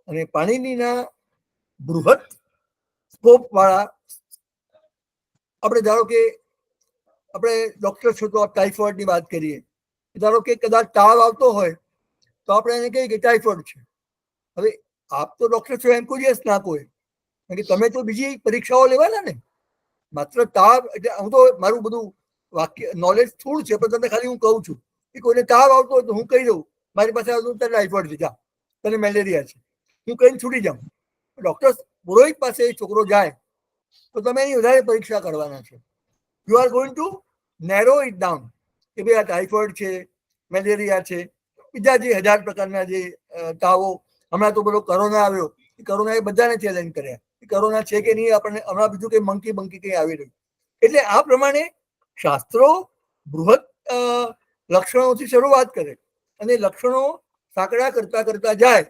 અને પાણીનીના બૃહત સ્કોપ વાળા, આપણે ધારો કે આપણે ડોક્ટર છો તો ટાઇફોઇડની વાત કરીએ, ધારો કે કદાચ તાવ આવતો હોય તો આપણે એને કહીએ કે ટાઇફોઇડ છે. હવે આપ તો ડોક્ટર છો એમ કોઈ દિવસ ના કહે, કારણ કે તમે તો બીજી પરીક્ષાઓ લેવાના ને. માત્ર તાવ એટલે હું તો મારું બધું વાક્ય નોલેજ થોડું છે, પણ તમને ખાલી હું કહું છું કે કોઈને તાવ આવતો હોય તો હું કહી દઉં મારી પાસે આવતું તને ટાઇફોઇડ છે, જા તને મેલેરિયા છે, હું કહીને છૂટી જાઉં. ડોક્ટર પુરોહિત પાસે છોકરો જાય તો તમે એની વધારે પરીક્ષા કરવાના છે. You are going to narrow it down કે ભાઈ આ ટાઇફોઇડ છે, મેલેરિયા છે, બીજા જે 1000 પ્રકારના જે તાવો, હમણાં તો બધો કોરોના આવ્યો, કોરોના એ બધાને ચેલેન્જ કર્યા કે કોરોના છે કે નહીં, આપણને હમણાં બીજું કંઈ મંકી કંઈ આવી રહ્યું. એટલે આ પ્રમાણે શાસ્ત્રો બૃહદ લક્ષણોથી શરૂઆત કરે અને લક્ષણો સાંકડા કરતા કરતા જાય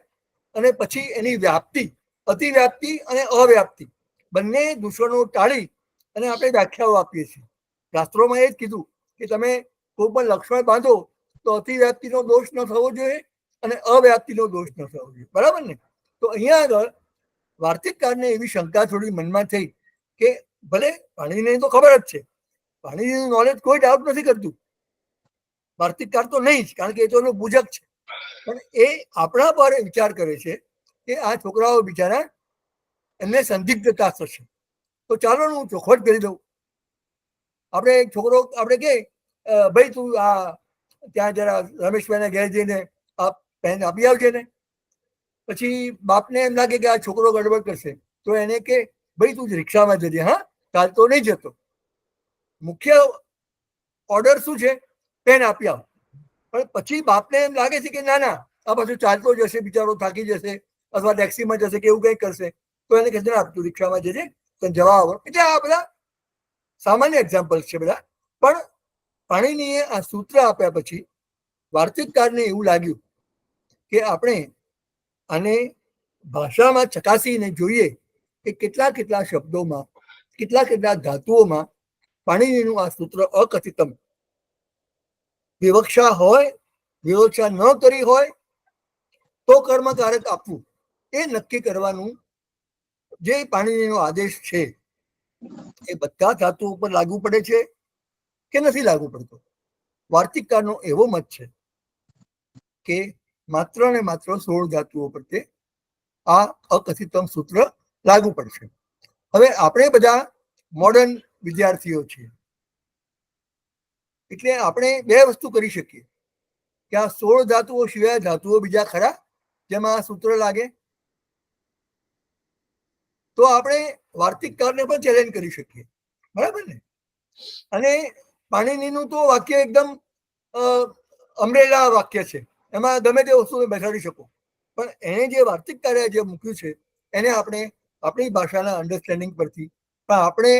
અને પછી એની વ્યાપ્તિ, અતિવ્યાપ્તિ અને અવ્યાપ્તિ બંને દૂષણો ટાળી અને આપણે વ્યાખ્યાઓ આપીએ છીએ. શાસ્ત્રોમાં એ જ કીધું કે તમે કોઈ પણ લક્ષણ બાંધો તો અતિવ્યાપ્તિનો દોષ ન થવો જોઈએ અને અવ્યાપ્તિનો દોષ ન થવો જોઈએ, બરાબર ને? તો અહીંયા આગળ વાર્તિકકારને એવી શંકા થોડી મનમાં થઈ કે ભલે પાણીની તો ખબર જ છે, પાણીનું નોલેજ કોઈ ડાઉટ નથી કરતું, વાર્તિકકાર તો નહીં જ, કારણ કે એ તો એનો પૂજક છે, પણ એ આપણા પર વિચાર કરે છે કે આ છોકરાઓ બિચારા એમને સંદિગ્ધતા થશે, તો ચાલો હું ચોખવટ કરી દઉં. આપણે એક છોકરો આપણે કે ભાઈ તું આ ત્યાં જરા રમેશભાઈને ઘેર જઈને આ પેન આપી આવજે ને. પછી બાપને એમ લાગે કે આ છોકરો ગડબડ કરશે, તો એને કે ભાઈ તું રિક્ષામાં જજે, હા કાલ તો નહીં જતો. મુખ્ય ઓર્ડર શું છે? પેન આપી આવ. પણ પછી બાપને એમ લાગે છે કે ના ના, આ પાછું ચાલતો જશે, બિચારો થાકી જશે, અથવા ટેક્સીમાં જશે કે એવું કંઈ કરશે, તો એને કહેશે ના તું રિક્ષામાં જજે, તને જવા આવો. એટલે આ બધા સામાન્ય એક્ઝામ્પલ છે બધા. પણ પાણીનીએ આ સૂત્ર આપ્યા પછી વાર્તિકકારને એવું લાગ્યું કે આપણે આને ભાષામાં ચકાસીને જોઈએ કે કેટલા કેટલા શબ્દોમાં, કેટલા કેટલા ધાતુઓમાં પાણીનીનું આ સૂત્ર અકથિતમ વિવક્ષા હોય, વિવક્ષા ન કરી હોય તો કર્મકારક આપવું, એ નક્કી કરવાનું જે પાણીનીનો આદેશ છે એ બધા ધાતુઓ પર લાગુ પડે છે કે નથી લાગુ પડતો. વાર્તિકકારનો એવો મત છે કે માત્ર ને માત્ર 16 ધાતુઓ પ્રત્યે આ અકથિતમ સૂત્ર લાગુ પડશે. હવે આપણે બધા મોડર્ન વિદ્યાર્થીઓ છીએ, એટલે આપણે બે વસ્તુ કરી શકીએ કે આ 16 ધાતુઓ સિવાય ધાતુઓ બીજા ખરા જેમાં આ સૂત્ર લાગે? તો આપણે વાર્તિકકારને પણ ચેલેન્જ કરી શકીએ, બરાબર ને? અને પાણીનીનું તો વાક્ય એકદમ અમરેલા વાક્ય છે, એમાં ગમે તે વસ્તુ બેસાડી શકો. પણ એને જે વાર્તિકકારે જે મૂક્યું છે એને આપણે આપણી ભાષાના અન્ડરસ્ટેન્ડિંગ પરથી પણ આપણે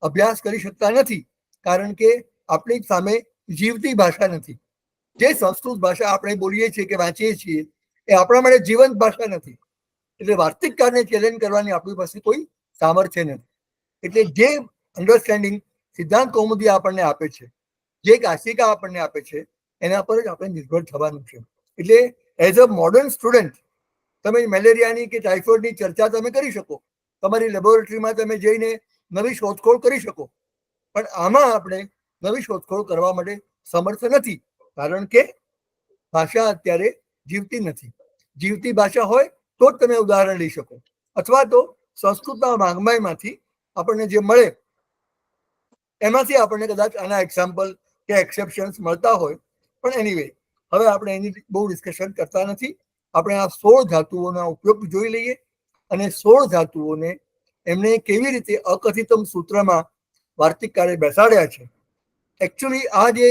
અભ્યાસ કરી શકતા નથી, કારણ કે આપણી સામે જીવતી ભાષા નથી. જે સંસ્કૃત ભાષા આપણે બોલીએ છીએ કે વાંચીએ છીએ એ આપણા માટે જીવંત ભાષા નથી. એટલે વાર્તિકકારને ચેલેન્જ કરવાની આપણી પાસે કોઈ સામર્થ્ય નથી. એટલે જે અન્ડરસ્ટેન્ડિંગ સિદ્ધાંત કૌમુદી આપણને આપે છે, જે કાશિકા આપણને આપે છે, એના પર જ આપણે નિર્ભર થવાનું છે. એટલે એઝ અ મોડર્ન સ્ટુડન્ટ તમે મેલેરિયાની કે ટાઇફોઇડની ચર્ચા તમે કરી શકો, તમારી લેબોરેટરીમાં તમે જઈને નવી શોધખોળ કરી શકો. પણ આમાં આપણે નવી શોધખોળ કરવા માટે સમર્થ નથી, કારણ કે ભાષા અત્યારે જીવતી નથી. જીવતી ભાષા હોય તો જ તમે ઉદાહરણ લઈ શકો, અથવા તો સંસ્કૃતના વાંગ્મયમાંથી આપણને જે મળે એમાંથી આપણને કદાચ આના એક્ઝામ્પલ કે એક્સેપ્શન્સ મળતા હોય. પણ એનીવે, હવે આપણે એની બહુ ડિસ્કશન કરતા નથી. આપણે આ 16 ધાતુઓના ઉપયોગ જોઈ લઈએ અને 16 ધાતુઓને એમને કેવી રીતે અકથિતમ સૂત્રમાં વાર્તિકકારે બેસાડ્યા છે. એકચ્યુઅલી આ જે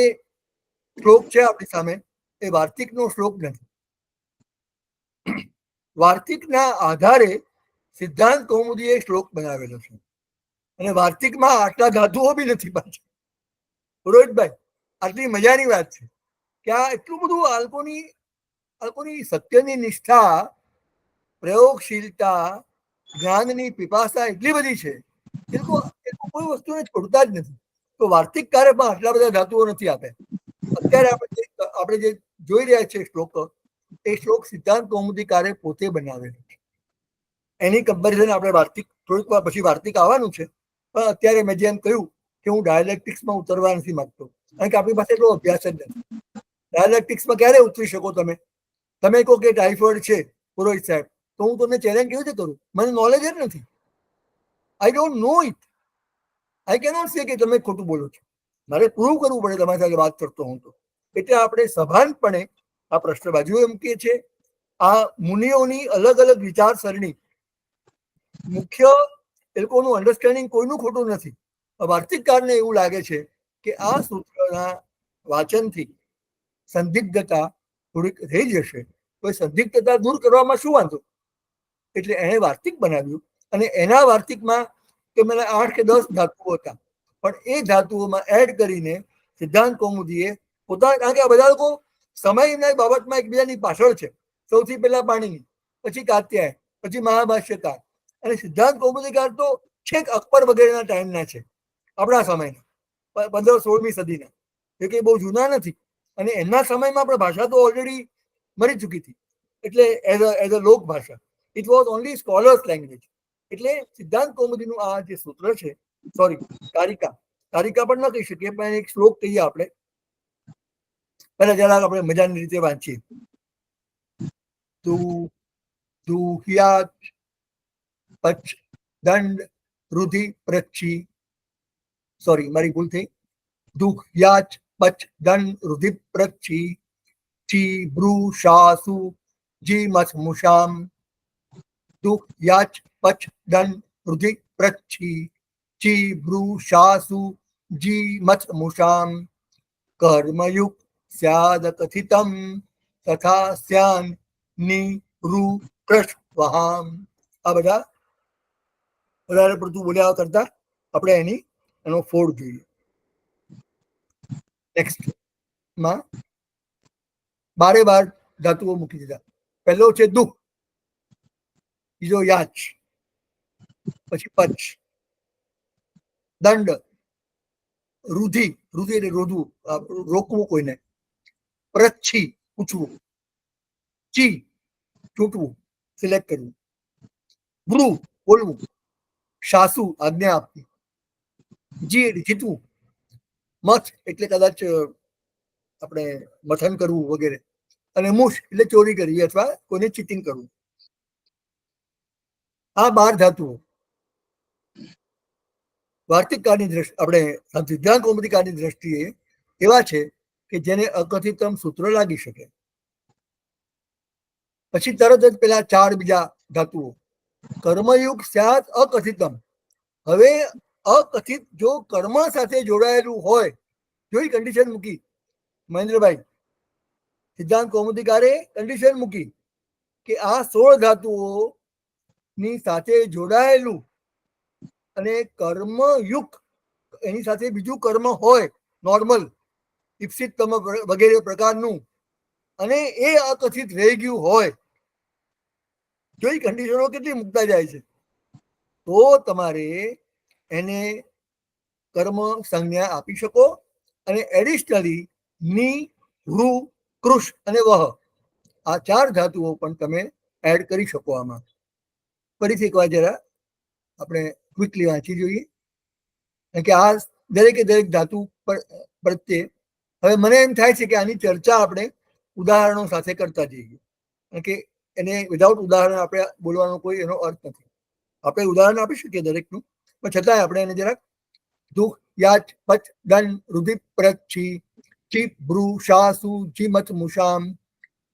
શ્લોક છે આપણી સામે એ વાર્તિકનો શ્લોક નથી. વાર્તિકના આધારે સિદ્ધાંત કૌમુદીએ શ્લોક બનાવેલો છે, અને વાર્તિકમાં આટલા ધાતુઓ બી નથી પાછા. પુરોહિતભાઈ, આટલી મજાની વાત છે કે આ એટલું બધું અલ્પોની સત્યની નિષ્ઠા, પ્રયોગશીલતા, જ્ઞાનની પીપાસા એટલી બધી છે, એ લોકો કોઈ વસ્તુને છોડતા જ નથી. તો વાર્તિકકારે પણ આટલા બધા ધાતુઓ નથી આપ્યા. અત્યારે આપણે જે જોઈ રહ્યા છીએ શ્લોક, એ શ્લોક સિદ્ધાંત કૌમુદીકારે પોતે બનાવેલો છે. એની કમ્પેરિઝન આપણે વાર્તિક થોડીક વાર પછી વાર્તિક આવવાનું છે. પણ અત્યારે મેં જેમ કહ્યું કે હું ડાયલેક્ટિક્સમાં ઉતરવા નથી માંગતો, કારણ કે આપણી પાસે એટલો અભ્યાસ જ નથી. ડાયલેક્ટિક્સમાં ક્યારે ઉતરી શકો તમે? તમે કહો કે ટાઇફોઇડ છે પુરોહિત સાહેબ, તો હું તમને ચેલેન્જ કેવી રીતે કરું? મને નોલેજ જ નથી. I don't know it. I cannot સે કે તમે ખોટું બોલો છો. મારે પ્રૂવ કરવું પડે તમારી સાથે વાત કરતો હું તો. એટલે આપણે સભાનપણે આ પ્રશ્ન બાજુએ મૂકીએ છીએ. આ મુનિઓની અલગ અલગ વિચારસરણી, મુખ્ય એ લોકોનું અન્ડરસ્ટેન્ડિંગ કોઈનું ખોટું નથી. વાર્તિકકારને એવું લાગે છે કે આ સૂત્રના વાચનથી સંદિગ્ધતા થોડીક રહી જશે, તો એ સંદિગ્ધતા દૂર કરવામાં શું વાંધો? એટલે એણે વાર્તિક બનાવ્યું, અને એના વાર્તિકમાં કે મને 8 કે 10 ધાતુઓ હતા, પણ એ ધાતુઓમાં એડ કરીને સિદ્ધાંત કૌમુદીએ પોતાના, કારણ કે આ બધા લોકો સમયના બાબતમાં એકબીજાની પાછળ છે. સૌથી પહેલા પાણીની, પછી કાત્યાયન, પછી મહાભાષ્યકાર, અને સિદ્ધાંત કૌમુદીકાર તો છેક અકબર વગેરેના ટાઈમના છે, આપણા સમયના 15-16મી સદીના. એ કંઈ બહુ જૂના નથી. અને એમના સમયમાં આપણે ભાષા તો ઓલરેડી મરી ચૂકી હતી. એટલે એઝ અ લોક ભાષા it was only scholars language. એટલે સિદ્ધાંત કૌમુદીનું આ જે સૂત્ર છે, સોરી કારિકા પણ ન કહી શકીએ, પણ એક શ્લોક કહીએ આપણે. પહેલા જરાક આપણે મજાની રીતે વાંચીએ. દુહ્યાત પચ દંડ રુધિ પ્રચ્છી, સોરી મારી ભૂલ થઈ, દુઃખ યાચ પચ દન રુધિ પ્રક્ષી ચી બ્રુ શાસુ જી મથ મુષામ. દુઃખ યાચ પચ દન રુધિ પ્રક્ષી ચી બ્રુ શાસુ જી મથ મુષામ. કર્મયુક્ત સ્યાદ કથિતમ તથા સ્યાન ની રૂ કૃષ્ણ વહામ. આ બધા વધારે પડતું બોલ્યા કરતા આપણે એનો ફોડ જોઈએ. નેક્સ્ટ માં 12 ધાતુઓ મૂકી દીધા. પહેલો છે દુઃખ, બીજો યાચ, પછી પચ, દંડ, રુધિ એટલે રોધવું, રોકવું કોઈને, પ્રચ્છી પૂછવું, ચી ચૂંટવું સિલેક્ટ કરવું, બ્રુ બોલવું, શાસુ આજ્ઞા આપવી, જી જીતવું, મથ એટલે કદાચ આપણે મથન કરવું વગેરે, અને મુશ એટલે ચોરી કરવી અથવા કોઈને ચીટિંગ કરવું. આ 12 ધાતુઓ વાર્તિક કાળની દ્રષ્ટિ આપણે સિદ્ધાંત કૌમુદી કાળની દ્રષ્ટિએ એવા છે કે જેને અકથિતમ સૂત્ર લાગી શકે. પછી તરત જ પેલા 4 બીજા ધાતુઓ કર્મયુગ સ્યાત અકથિતમ. હવે અકથિત જો કર્મ સાથે જોડાયેલું હોય, જોઈ કન્ડિશન મૂકી મહેન્દ્રભાઈ, સિદ્ધાંત કૌમુદીકારે કન્ડિશન મૂકી કે આ 16 ધાતુઓ ની સાથે જોડાયેલું અને કર્મયુક્ત એની સાથે બીજું કર્મ હોય નોર્મલ ઈપ્સિત વગેરે પ્રકારનું, અને એ અકથિત રહી ગયું હોય, જોઈ કન્ડિશનો કેટલી મૂકતા જાય છે, તો તમારે એને કર્મ સંજ્ઞા આપી શકો. અને એડિશનલી ની, રૂ, કૃષ અને વહ આ 4 ધાતુઓ પણ તમે એડ કરી શકો આમાં. ફરીથી એકવાર જરા આપણે ક્વિકલી વાંચી જોઈએ, કે આ દરેકે દરેક ધાતુ પ્રત્યે હવે મને એમ થાય છે કે આની ચર્ચા આપણે ઉદાહરણો સાથે કરતા જઈએ, કારણ કે એને વિધાઉટ ઉદાહરણ આપણે બોલવાનો કોઈ એનો અર્થ નથી. આપણે ઉદાહરણ આપી શકીએ દરેકનું, પણ છતાંય આપણે એને જરાક દુઃખ યાચ પચ દન રુધિ પ્રચ્છી ચી બ્રુ શાસુ જીમત મુષામ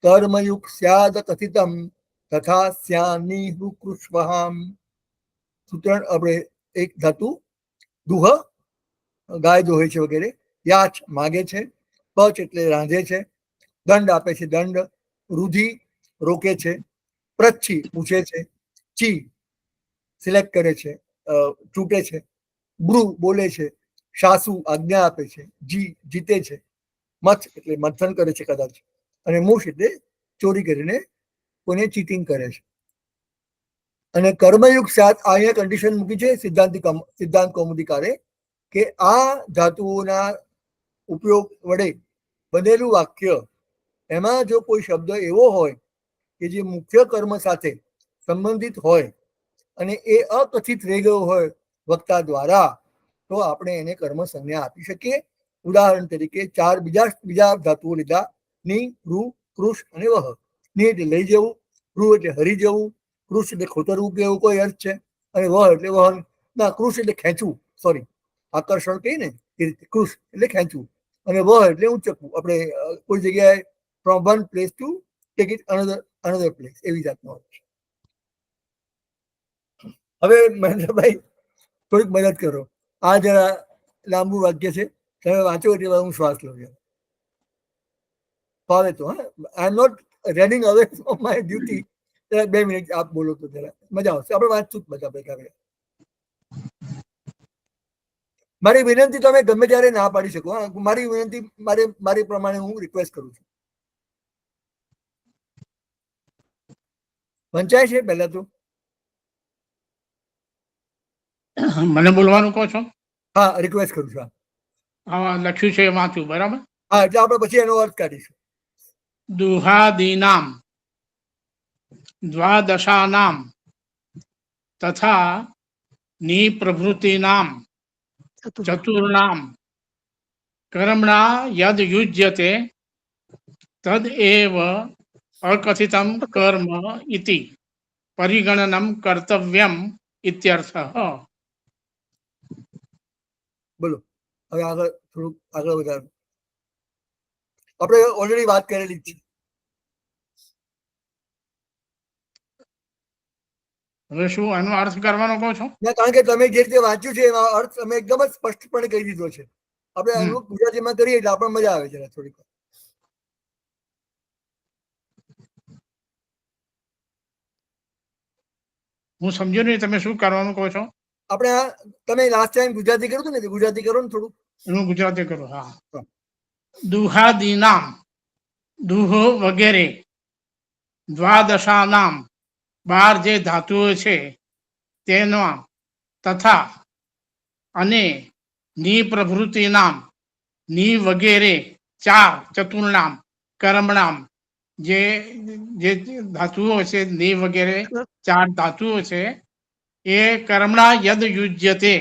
કર્મયુક્ત સ્યાદ કથિતમ તથા સ્યાની કૃષ્વહામ. સૂત્ર આપણે એક ધાતુ દુહ ગાય દોહે છે વગેરે, યાચ માગે છે, પચ એટલે રાંધે છે, દંડ આપે છે દંડ, રુધિ રોકે છે, પ્રચ્છી પૂછે છે, ચી સિલેક્ટ કરે છે ચૂંટે છે, બ્રુ બોલે છે, શાસુ આજ્ઞા આપે છે, જી જીતે છે, મથ એટલે મંથન કરે છે કદાચ, અને મુશ એટલે ચોરી કરીને કોઈને ચીટિંગ કરે છે. અને કર્મયુગ સાથ અહીંયા કન્ડિશન મૂકી છે સિદ્ધાંત કૌમુદીકારે કે આ ધાતુઓના ઉપયોગ વડે બનેલું વાક્ય, એમાં જો કોઈ શબ્દ એવો હોય કે જે મુખ્ય કર્મ સાથે સંબંધિત હોય અને એ અકથિત રહી ગયો હોય વક્તા દ્વારા, તો આપણે એને કર્મ સંજ્ઞા આપી શકીએ. ઉદાહરણ તરીકે 4 બીજા ધાતુઓ લીધા, ની, રૂ, કૃષ અને વહ. ની એટલે લઈ જવું, રૂ એટલે હરી જવું, કૃષ એટલે ખોતરવું કે એવું કોઈ અર્થ છે, અને વહ એટલે વહન, ના કૃષ એટલે ખેંચવું, સોરી આકર્ષણ કહીએ ને એ રીતે કૃષ એટલે ખેંચવું, અને વહ એટલે ઊંચકવું, આપણે કોઈ જગ્યાએ from one place to take it another place, એવી જાતનો અર્થ છે. હવે મહેન્દ્રભાઈ થોડીક મદદ કરો, આ જરા લાંબુ વાક્ય છે, તમે વાંચો એટલે હું શ્વાસ લઉં છું. ફાવે તો હા, I am not running away from my duty. 2 minute આપ બોલો તો જરા મજા આવશે, આપણે વાંચશું બધા ભેગા. મારી વિનંતી તમે ગમે ત્યારે ના પાડી શકો. મારી વિનંતી મારી પ્રમાણે હું રિક્વેસ્ટ કરું છું. વંચાય છે પહેલા તો? મને બોલવાનું કહો છો? હા, રિક્વેસ્ટ કરું છું. હા, લખ્યું છે વાંચું, બરાબર? હા, એટલે આપણે પછી એનો અર્થ કાઢીશું. દુહાદીનામ દ્વાદશાનામ તથા નિપ્રભૃતિનામ ચતુર્ણામ કર્મણા યદ યુજ્યતે તદ એવ અકથિતમ કર્મ ઇતિ પરિગણનમ કર્તવ્યમ ઇત્યર્થઃ. બોલો હવે આગળ થોડુંક આગળ વધારો. આપણે ઓલરેડી વાત કરેલી છે. હવે શું આનો અર્થ કરવાનો કહો છો? કારણ કે તમે જે રીતે વાંચ્યું છે એનો અર્થ અમે એકદમ જ સ્પષ્ટપણે કહી દીધો છે. આપણે અનુરૂપ ગુજરાતીમાં કરીએ એટલે આપણને મજા આવે છે થોડીક. હું સમજ્યો નહીં તમે શું કરવાનું કહો છો? આપણે તમે લાસ્ટ ટાઈમ ગુજરાતી કર્યું હતું ને, ગુજરાતી કરો ને થોડું. હું ગુજરાતી કરું. હા. દુહાદી નામ, દુહો વગેરે દ્વાદશા નામ, 12 જે ધાતુઓ છે તેનો તથા અને ની પ્રભૃતિ નામ, ની વગેરે 4 ચતુર્નામ કર્મનામ, જે ધાતુઓ છે ની વગેરે 4 ધાતુઓ છે એ કર્મણા યદ યુજ્યતે,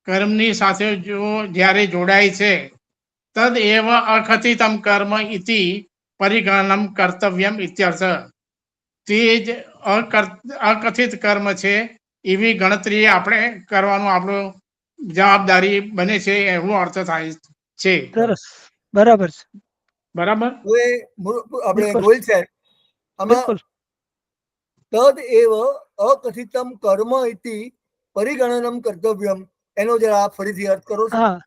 કર્મની સાથે જો જ્યારે જોડાય છે, તદ એવ અકથિતમ કર્મ ઇતિ પરિગણનમ કર્તવ્યમ ઇત્યર્થ. તે જ અકથિત કર્મ છે એવી ગણતરી આપણે કરવાનું આપણું જવાબદારી બને છે, એવો અર્થ થાય છે. બરાબર છે. બરાબર. હવે આપણે ગોલ છે આમાં તદ એવ અકથિતમ કર્મ ઇતિ પરિગણનમ કર્તવ્યમ, એનો જરા ફરીથી અર્થ કરો છો. હા,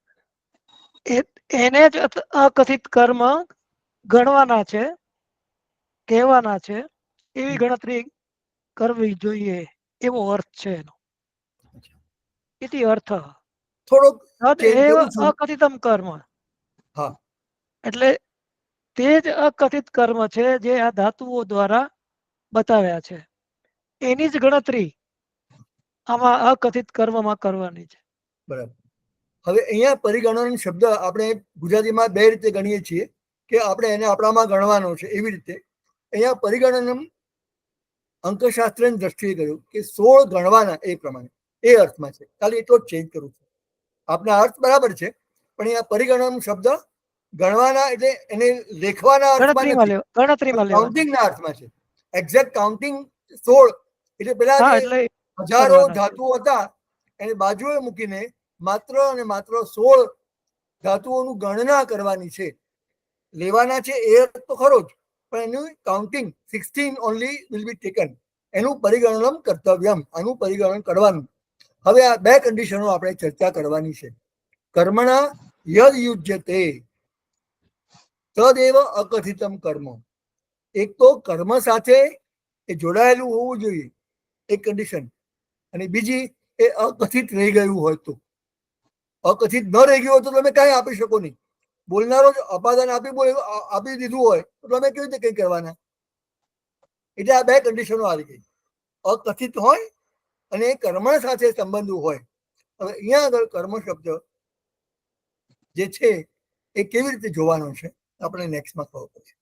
એને જ અકથિત કર્મ ગણવાના છે, કહેવાના છે, એવી ગણતરી કરવી જોઈએ એવો અર્થ છે એનો. ઇતિ અર્થ થોડોક અકથિતમ કર્મ. હા, એટલે તે જ અકથિત કર્મ છે જે આ ધાતુઓ દ્વારા બતાવ્યા છે, એની જ ગણતરી આમાં અકથિત કર્મમાં કરવાની છે. બરાબર. હવે અહીંયા પરિગણન શબ્દ આપણે ગુજરાતીમાં 2 રીતે ગણીએ છીએ કે આપણે એને આપણામાં ગણવાનો છે. એવી રીતે અહીંયા પરિગણનમ અંકશાસ્ત્રની દ્રષ્ટિએ કહ્યું કે 16 ગણવાના, એ પ્રમાણે એ અર્થમાં છે. ખાલી એટલો જ ચેન્જ કરું છું. આપના અર્થ બરાબર છે, પણ અહીંયા પરિગણન શબ્દ ગણવાના એટલે એને લેખવાના અર્થમાં નથી, કાઉન્ટિંગના અર્થમાં છે. એક્ઝેક્ટ કાઉન્ટિંગ 16 એટલે પેલા જે હજારો ધાતુઓ હતા એને બાજુએ મૂકીને માત્ર અને માત્ર 16 ધાતુઓનું ગણના કરવાની છે, લેવાના છે. એ અર્થ તો ખરો જ, પણ એનું counting 16 only will be taken, એનું પરિગણનમ કર્તવ્યમ, આનું પરિગણન કરવાનું. હવે આ 2 કન્ડિશનો આપણે ચર્ચા કરવાની છે. કર્મણા યદ યુજ્યતે તદેવ અકથિતમ કર્મ. એક તો કર્મ સાથે એ જોડાયેલું હોવું જોઈએ, એક કન્ડિશન. અને બીજી એ અકથિત રહી ગયું હોય તો. અકથિત ન રહી ગયું હોય તો તમે કાંઈ આપી શકો નહીં. બોલનારો જ અપાદાન આપી દીધું હોય તો તમે કેવી રીતે કંઈ કરવાના. એટલે આ 2 કન્ડિશનો આવી ગઈ. અકથિત હોય અને કર્મ સાથે સંબંધ હોય. હવે અહીંયા આગળ કર્મ શબ્દ જે છે એ કેવી રીતે જોવાનો છે આપણે નેક્સ્ટમાં ખબર પડશે.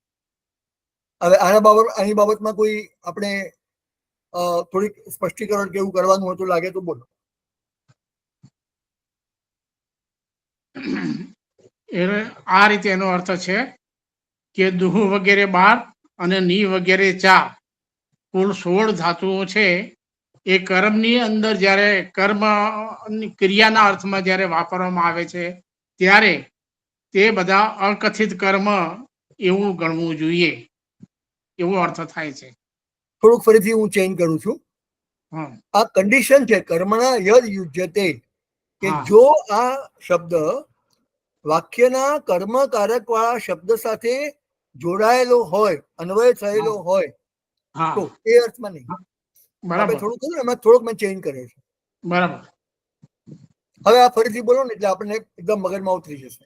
હવે આની બાબતમાં કોઈ આપણે થોડીક સ્પષ્ટીકરણ કેવું કરવાનું હોય તો લાગે તો બોલો. આ રીતે એનો અર્થ છે કે દુહુ વગેરે 12 અને ની વગેરે 4, કુલ 16 ધાતુઓ છે એ કર્મની અંદર જ્યારે કર્મ ક્રિયાના અર્થમાં જ્યારે વાપરવામાં આવે છે ત્યારે તે બધા અકથિત કર્મ એવું ગણવું જોઈએ, એવો અર્થ થાય છે. થોડુંક ફરીથી હું ચેન્જ કરું છું. આ કન્ડિશન છે કર્મણા યદ યુજ્યતે, કે જો આ શબ્દ વાક્યના કર્મકારક વાળા શબ્દ સાથે જોડાયેલો હોય, અન્વય થયેલો હોય તો એ અર્થમાં નહીં. આપણે થોડુંક કહ્યું એમાં થોડોક મેં ચેન્જ કર્યો છે. બરાબર. હવે આ ફરીથી બોલો ને એટલે આપણને એકદમ મગજમાં ઉતરી જશે.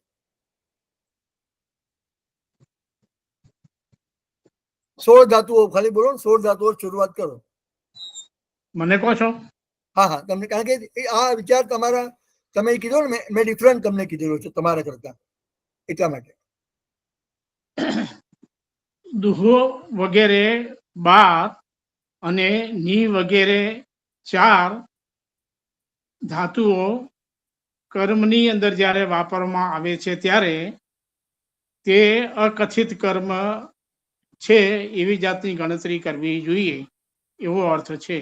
16 ધાતુઓ ખાલી બોલો ને, 16 ધાતુઓ શરૂઆત કરો. મને કહો છો? હા, તમને, કારણ કે આ વિચાર તમારા, તમે કીધો ને મેં ડિફરન્ટ તમને કીધેલો છે તમારા કરતા, એટલા માટે. દુહો વગેરે 12 અને ની વગેરે 4 ધાતુઓ કર્મની અંદર જ્યારે વાપરવામાં આવે છે ત્યારે તે અકથિત કર્મ છે એવી જાતની ગણતરી કરવી જોઈએ, એવો અર્થ છે.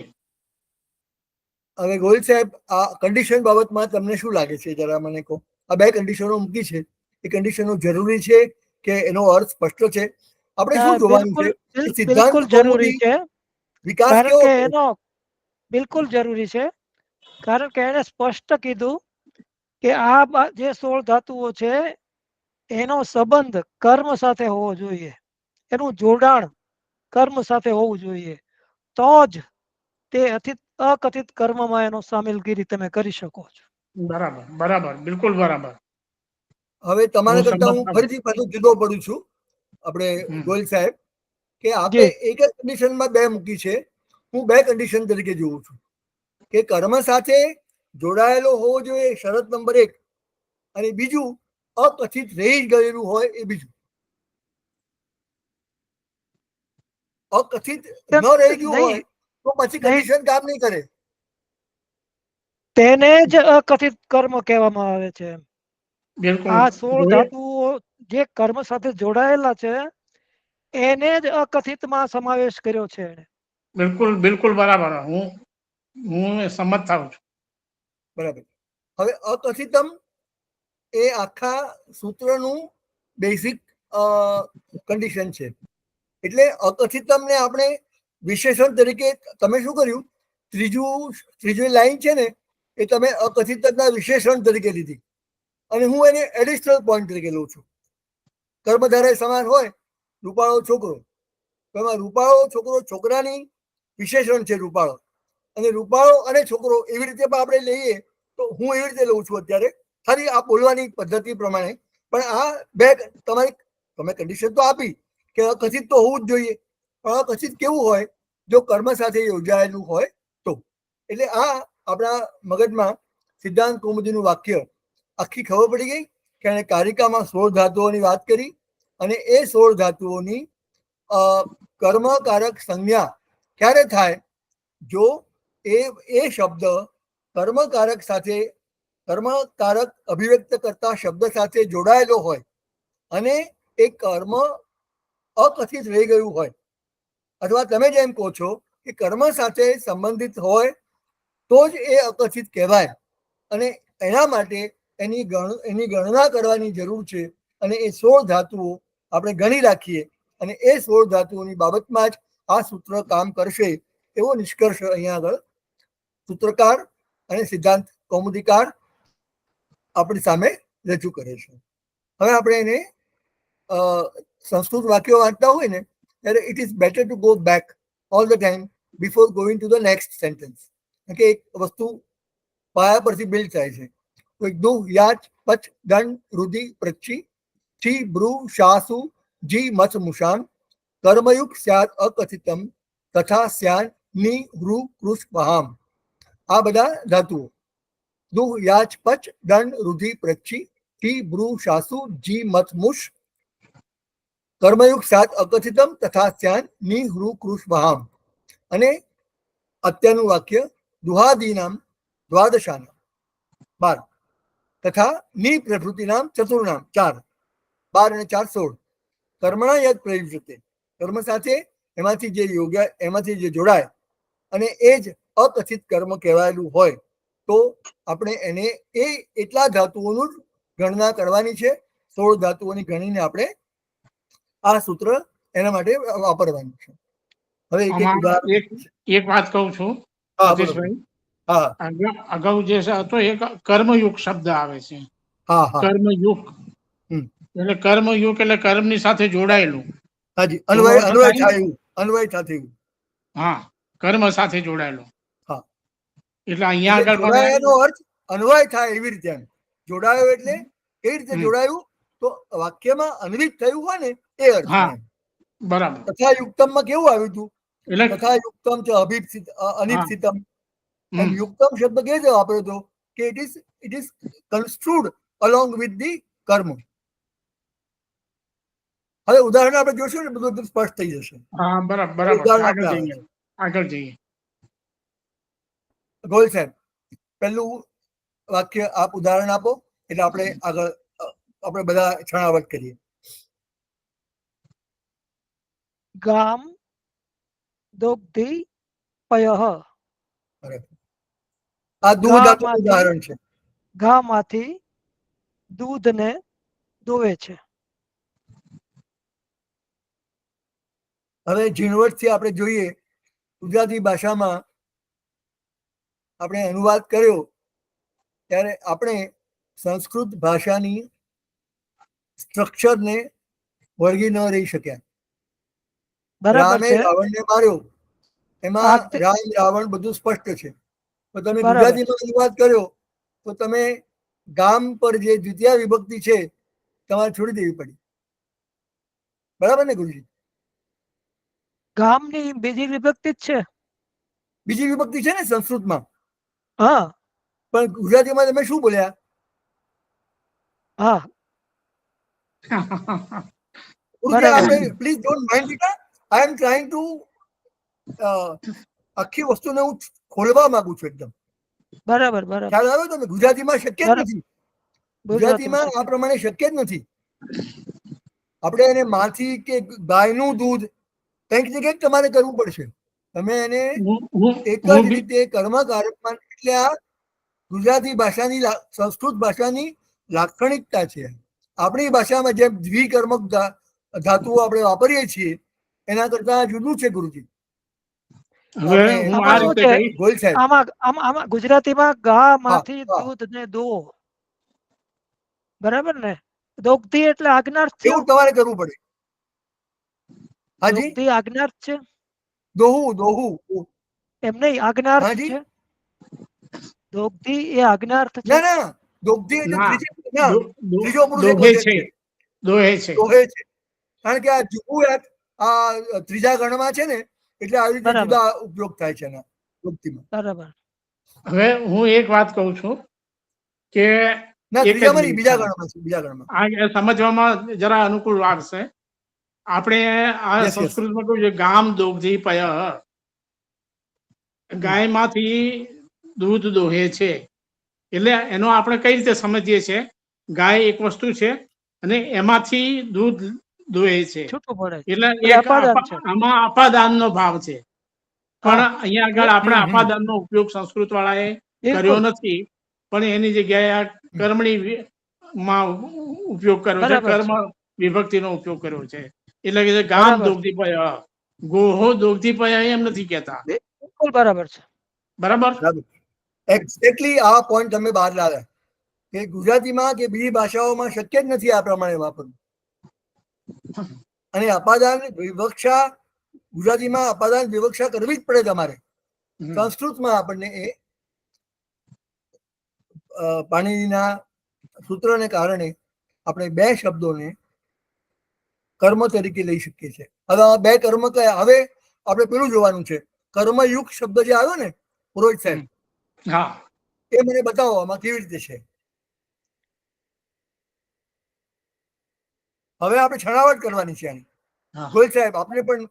હવે ગોહિલ સાહેબ, આ કન્ડિશન બાબતમાં તમને શું લાગે છે, જરા મને કહો. આ બે કન્ડિશનો મૂકી છે. એ કન્ડિશનો જરૂરી છે કે એનો અર્થ સ્પષ્ટ છે? આપણે શું જોવાનું છે? બિલકુલ જરૂરી છે. વિકાસ કારણ કેવો કે એનો બિલકુલ જરૂરી છે, કારણ કે એને સ્પષ્ટ કીધું કે આ જે 16 ધાતુઓ છે એનો સંબંધ કર્મ સાથે હોવો જોઈએ, એનું જોડાણ કર્મ સાથે હોવું જોઈએ, તો જ તે અકથિત કર્મમાં એનો સામેલગીરી તમે કરી શકો છો. બરાબર, બરાબર, બિલકુલ બરાબર. હવે તમારા કરતા હું ફરીથી પાછું જુદો પડું છું આપણે ગોયલ સાહેબ, કે આપણે એક જ કન્ડિશનમાં બે મૂકી છે. હું બે કન્ડિશન તરીકે જોઉં છું કે કર્મ સાથે જોડાયેલો હોવો જોઈએ, શરત નંબર 1, અને બીજું અકથિત રહી ગયેલું હોય એ બીજું. અકથિત ન રહી ગયું હોય તો પછી કન્ડિશન કામ નહીં કરે. તેને જ અકથિત કર્મ કહેવામાં આવે છે. આ 16 ધાતુઓ જે કર્મ સાથે જોડાયેલા છે એને જ અકથિતમાં સમાવેશ કર્યો છે. બિલકુલ, બિલકુલ બરાબર. હું સંમત થાઉં છું. બરાબર. હવે અકથિતમ એ આખા સૂત્રનું બેઝિક કન્ડિશન છે. એટલે અકથિતમને આપણે વિશેષણ તરીકે, તમે શું કર્યું, ત્રીજી લાઈન છે ને એ તમે અકથિતના વિશેષણ તરીકે લીધી, અને હું એને એડિશનલ પોઈન્ટ તરીકે લઉં છું. કર્મધારય સમાન હોય, રૂપાળો છોકરો, તો એમાં રૂપાળો છોકરો છોકરાની વિશેષણ છે રૂપાળો, અને રૂપાળો અને છોકરો એવી રીતે પણ આપણે લઈએ તો હું એવી રીતે લઉં છું અત્યારે, ખાલી આ બોલવાની પદ્ધતિ પ્રમાણે. પણ આ બે તમે કન્ડિશન તો આપી કે અકથિત તો હોવું જ જોઈએ, પણ અકથિત કેવું હોય? જો કર્મ સાથે યોજાયેલું હોય તો. એટલે આ આપણા મગજમાં સિદ્ધાંત કૌમુદીનું વાક્ય આખી ખબર પડી ગઈ કે એને કારિકામાં 16 ધાતુઓની વાત કરી, અને એ 16 ધાતુઓની કર્મકારક સંજ્ઞા ક્યારે થાય? જો એ શબ્દ કર્મકારક સાથે, કર્મકારક અભિવ્યક્ત કરતા શબ્દ સાથે જોડાયેલો હોય અને એ કર્મ અકથિત રહી ગયું હોય, અથવા તમે જેમ કહો છો કે કર્મ સાથે સંબંધિત હોય તો જ એ અકથિત કહેવાય. અને એના માટે એની ગણના કરવાની જરૂર છે. અને એ 16 ધાતુઓ આપણે ગણી રાખીએ, અને એ 16 ધાતુઓની બાબતમાં જ આ સૂત્ર કામ કરશે એવો નિષ્કર્ષ અહીંયા આગળ સૂત્રકાર અને સિદ્ધાંત કૌમુદીકાર આપણી સામે રજૂ કરે છે. હવે આપણે એને સંસ્કૃત વાક્યો વાંચતા હોય ને ત્યારે it is better to go back all the time before going to the next sentence. કે એક વસ્તુ પાયા પરથી બિલ્ડ થાય છે. દુ યાચ પચ દંડ રુધિ પ્રચ્છી છી બ્રુ શાસુ જી મચ મુશાન કર્મયુગ સ્યાત અકથિતમ તથા સ્યાન ની હૃ કૃષ વહામ. આ બધા ધાતુઓ દુ યાચ પચ દંડ રુધિ પ્રચ્છી છી બ્રુ શાસુ જી મત મુશ કર્મયુગ સ્યાત અકથિતમ તથા સ્યાન ની હૃ કૃષ વહામ. અને અત્યારનું વાક્ય દુહાદીનામ દ્વાદશાનામ 12 તથા ની પ્રભૃતિનામ ચતુર્નામ 4, 12 અને 4 16. કર્મણા યદ પ્રયુજ્યતે, કર્મ સાથે એમાંથી જે જોડાય અને એ જ અકથિત કર્મ કહેવાયેલું હોય તો આપણે એને એટલા ધાતુઓનું જ ગણના કરવાની છે. 16 ધાતુઓની ગણીને આપણે આ સૂત્ર એના માટે વાપરવાનું છે. હવે એક વાત કહું છું સતીશભાઈ, અગાઉ જે હતો એક કર્મયુગ શબ્દ આવે છે. કર્મયુગ એટલે કર્મયુગ એટલે કર્મની સાથે જોડાયેલું. હાજી, અન્વય થાય એવું. હા, કર્મ સાથે જોડાયેલું. હા, એટલે અહીંયા આગળ જોડાયાનો અર્થ અન્વય થાય એવી રીતે. જોડાયો એટલે કેવી રીતે જોડાયું? તો વાક્યમાં અન્વિત થયું હોય ને એ અર્થ. બરાબર. તથા યુક્તમમાં કેવું આવ્યું હતું? તથા યુક્તમ છે અનિપ્સિતમ. એમ યુક્તમ શબ્દ કેવી રીતે વાપર્યો હતો? કે it is construed along with the કર્મ. હવે ઉદાહરણ આપણે જોશું ને બધું સ્પષ્ટ થઈ જશે. હા, બરાબર. આગળ જઈએ. ગોયલ સાહેબ, પહેલું વાક્ય આપ ઉદાહરણ આપો એટલે આપણે બધા છણાવટ કરીએ. ગામ દોગ્ધી પયઃ. આ દૂધ ધાતુનું ઉદાહરણ છે. ગામાંથી દૂધને દોવે છે. હવે ઝીણવટથી આપણે જોઈએ, ગુજરાતી ભાષામાં આપણે અનુવાદ કર્યો ત્યારે આપણે સંસ્કૃત ભાષાની સ્ટ્રક્ચરને વળગી ન રહી શક્યા. બરાબર રામે છે. રાવણને માર્યો, એમાં રામ રાવણ બધું સ્પષ્ટ છે. તો તમે ગુજરાતીમાં અનુવાદ કર્યો તો તમે ગામ પર જે દ્વિતીય વિભક્તિ છે તમારે છોડી દેવી પડી. બરાબર ને ગુરુજી? ગામની બીજી વિભક્તિ જ છે. બીજી વિભક્તિ છે ને સંસ્કૃતમાં. હા, પણ ગુજરાતીમાં તમે શું બોલ્યા? હા, આપણે please don't mind it. I M trying to આખી વસ્તુને હું ખોલવા માંગુ છું એકદમ. બરાબર બરાબર. ખ્યાલ આવ્યો તમે? ગુજરાતીમાં શક્ય જ નથી. ગુજરાતીમાં આ પ્રમાણે શક્ય જ નથી. આપણે એને માંથી કે ગાયનું દૂધ કંઈક ને કંઈક તમારે કરવું પડશે. તમે એને એક જ રીતે કર્મકારકમાં, એટલે આ ગુજરાતી ભાષાની સંસ્કૃત ભાષાની લાક્ષણિકતા છે. આપણી ભાષામાં જેમ દ્વિકર્મક ધાતુઓ આપણે વાપરીએ છીએ એના કરતા જુદું છે ગુરુજી. આમાં ગુજરાતીમાં ગા માંથી દૂધ ને દોવો, બરાબર ને? દોગતી એટલે આજ્ઞાર્થ છે. એવું તમારે કરવું પડે. હાજી, દોગતી આજ્ઞાર્થ છે. દોહું દોહું એમ નહીં, આજ્ઞાર્થ છે. દોગતી એ આજ્ઞાર્થ છે. ના ના, દોગતી એટલે ત્રીજો પુરુષ દોહે છે. દોહે છે. દોહે છે. કારણ કે આ જુગુ આ ત્રીજા ગણમાં છે ને, એટલે આવી રીતે જુદા ઉપયોગ થાય છે એના દોગતીમાં. બરાબર. હવે હું એક વાત કહું છું કે સમજવામાં જરા અનુકૂળ લાગશે. આપણે આ સંસ્કૃતમાં કહ્યું છે ગામ દોગધી પય, ગાયમાંથી દૂધ દોહે છે. એટલે એનો આપણે કઈ રીતે સમજીએ છીએ? ગાય એક વસ્તુ છે અને એમાંથી દૂધ દોહે છે, એટલે આમાં અપાદાનનો ભાવ છે. પણ અહીંયા આગળ આપણે અપાદાનનો ઉપયોગ સંસ્કૃત વાળાએ કર્યો નથી, પણ એની જગ્યાએ આ કર્મણી માં ઉપયોગ કર્યો છે, કર્મ વિભક્તિનો ઉપયોગ કર્યો છે. એટલે કે ગામ દોગધીપય, ગોહો દોગધીપય એમ નથી કહેતા. બરાબર છે. બરાબર, એક્ઝેક્ટલી આ પોઈન્ટ તમે બહાર લાવ્યા કે ગુજરાતીમાં કે બીજી ભાષાઓમાં શક્ય જ નથી આ પ્રમાણે વાપરવું. અને અપાદાન વિવક્ષા ગુજરાતીમાં અપાદાન વિવક્ષા કરવી જ પડે તમારે. સંસ્કૃતમાં આપણને એ પાણીના સૂત્રને કારણે આપણે બે શબ્દોને કર્મ તરીકે લઈ શકીએ છીએ. હવે આ બે કર્મ કયા? હવે આપણે પેલું જોવાનું છે, કર્મયુગ શબ્દ જે આવ્યો ને પુરોહિત સાહેબ, એ મને બતાવો આમાં કેવી રીતે છે. હવે આપણે છણાવટ કરવાની છે આની. ગોયલ સાહેબ, આપણે પણ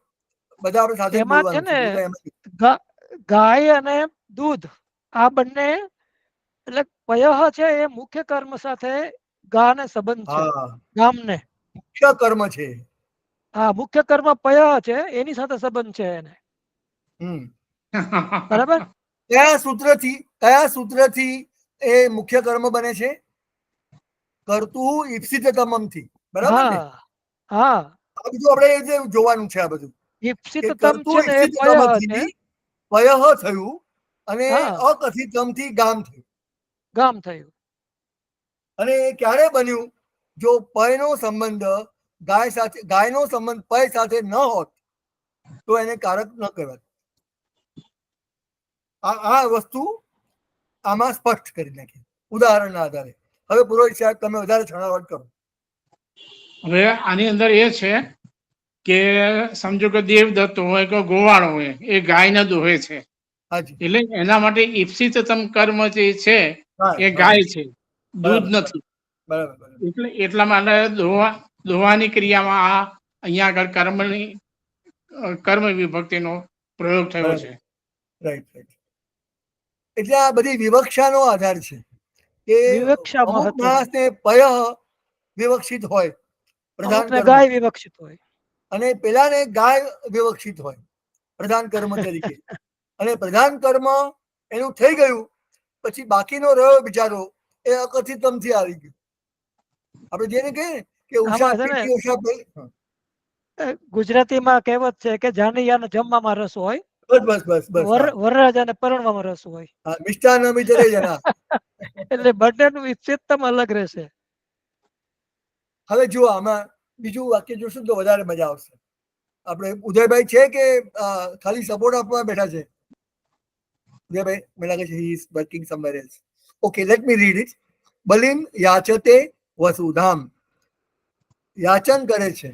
બધા આપણે સાથે બોલવાનું છે. ગાય અને દૂધ આ બંને, એટલે પયઃ છે એ મુખ્ય કર્મ સાથે ગાને સંબંધ છે. ગામને મુખ્ય કર્મ છે. હા, મુખ્ય કર્મ પયઃ છે, એની સાથે સંબંધ છે એને. બરાબર. કયા સૂત્રથી એ મુખ્ય કર્મ બને છે? કર્તું ઈપ્સિતતમમ થી. બરાબર ને? હા, આ બધું આપણે જોવાનું છે. આ બધું ઈપ્સિતતમ છે ને એ પયઃ છે. પયઃ થયું અને અકથિતમ થી ગામ થયું. ગામ થયું. અને ક્યારે બન્યું? જો પયનો સંબંધ ગાય સાથે, ગાયનો સંબંધ પય સાથે ન હોત તો એને કારક ન કહેવાય. આ વસ્તુ આમાં સ્પષ્ટ કરી નાખી ઉદાહરણના આધારે. હવે પુરોહિત સાહેબ, તમે વધારે છણાવટ કરો. હવે આની અંદર એ છે કે સમજો કે દેવદત્ત હોય કે ગોવાળો હોય, એ ગાયને દોહે છે. એટલે એના માટે ઈપ્સિતતમ કર્મ જે છે એ ગાય છે, દૂધ નથી. એટલે એટલા માટે દોવાની ક્રિયામાં આ અહીંયા આગળ કર્મ વિભક્તિનો પ્રયોગ થયો છે. રાઈટ. એટલે આ બધી વિવક્ષાનો આધાર છે કે અમુક માણસને પય વિવક્ષિત હોય, પ્રધાન ગાય વિવક્ષિત હોય, અને પેલાને ગાય વિવક્ષિત હોય પ્રધાન કર્મ તરીકે. અને પ્રધાન કર્મ એનું થઈ ગયું પછી બાકીનો રહ્યો બિચારો એ અકથિતમથી આવી ગયું. આપણે જેને કહીએ કે ઉષા આમાં છે ને પીટી ઉષા ગુજરાતીમાં કહેવત છે કે જાનૈયાને જમવામાં રસ હોય, બસ બસ બસ હા વરરાજાને પરણવામાં રસ હોય. હા મિષ્ટાન વિતરે જના. એટલે બંનેનું વિક્ષેપતમ અલગ રહેશે. હવે જુઓ આમાં બીજું વાક્ય જોશું તો વધારે મજા આવશે. આપણે ઉદયભાઈ છે કે ખાલી સપોર્ટ આપવા બેઠા છે? ઉદયભાઈ મને લાગે છે he is working somewhere else. Okay, let me read it. બલિમ યાચતે વસુધામ. યાચન કરે છે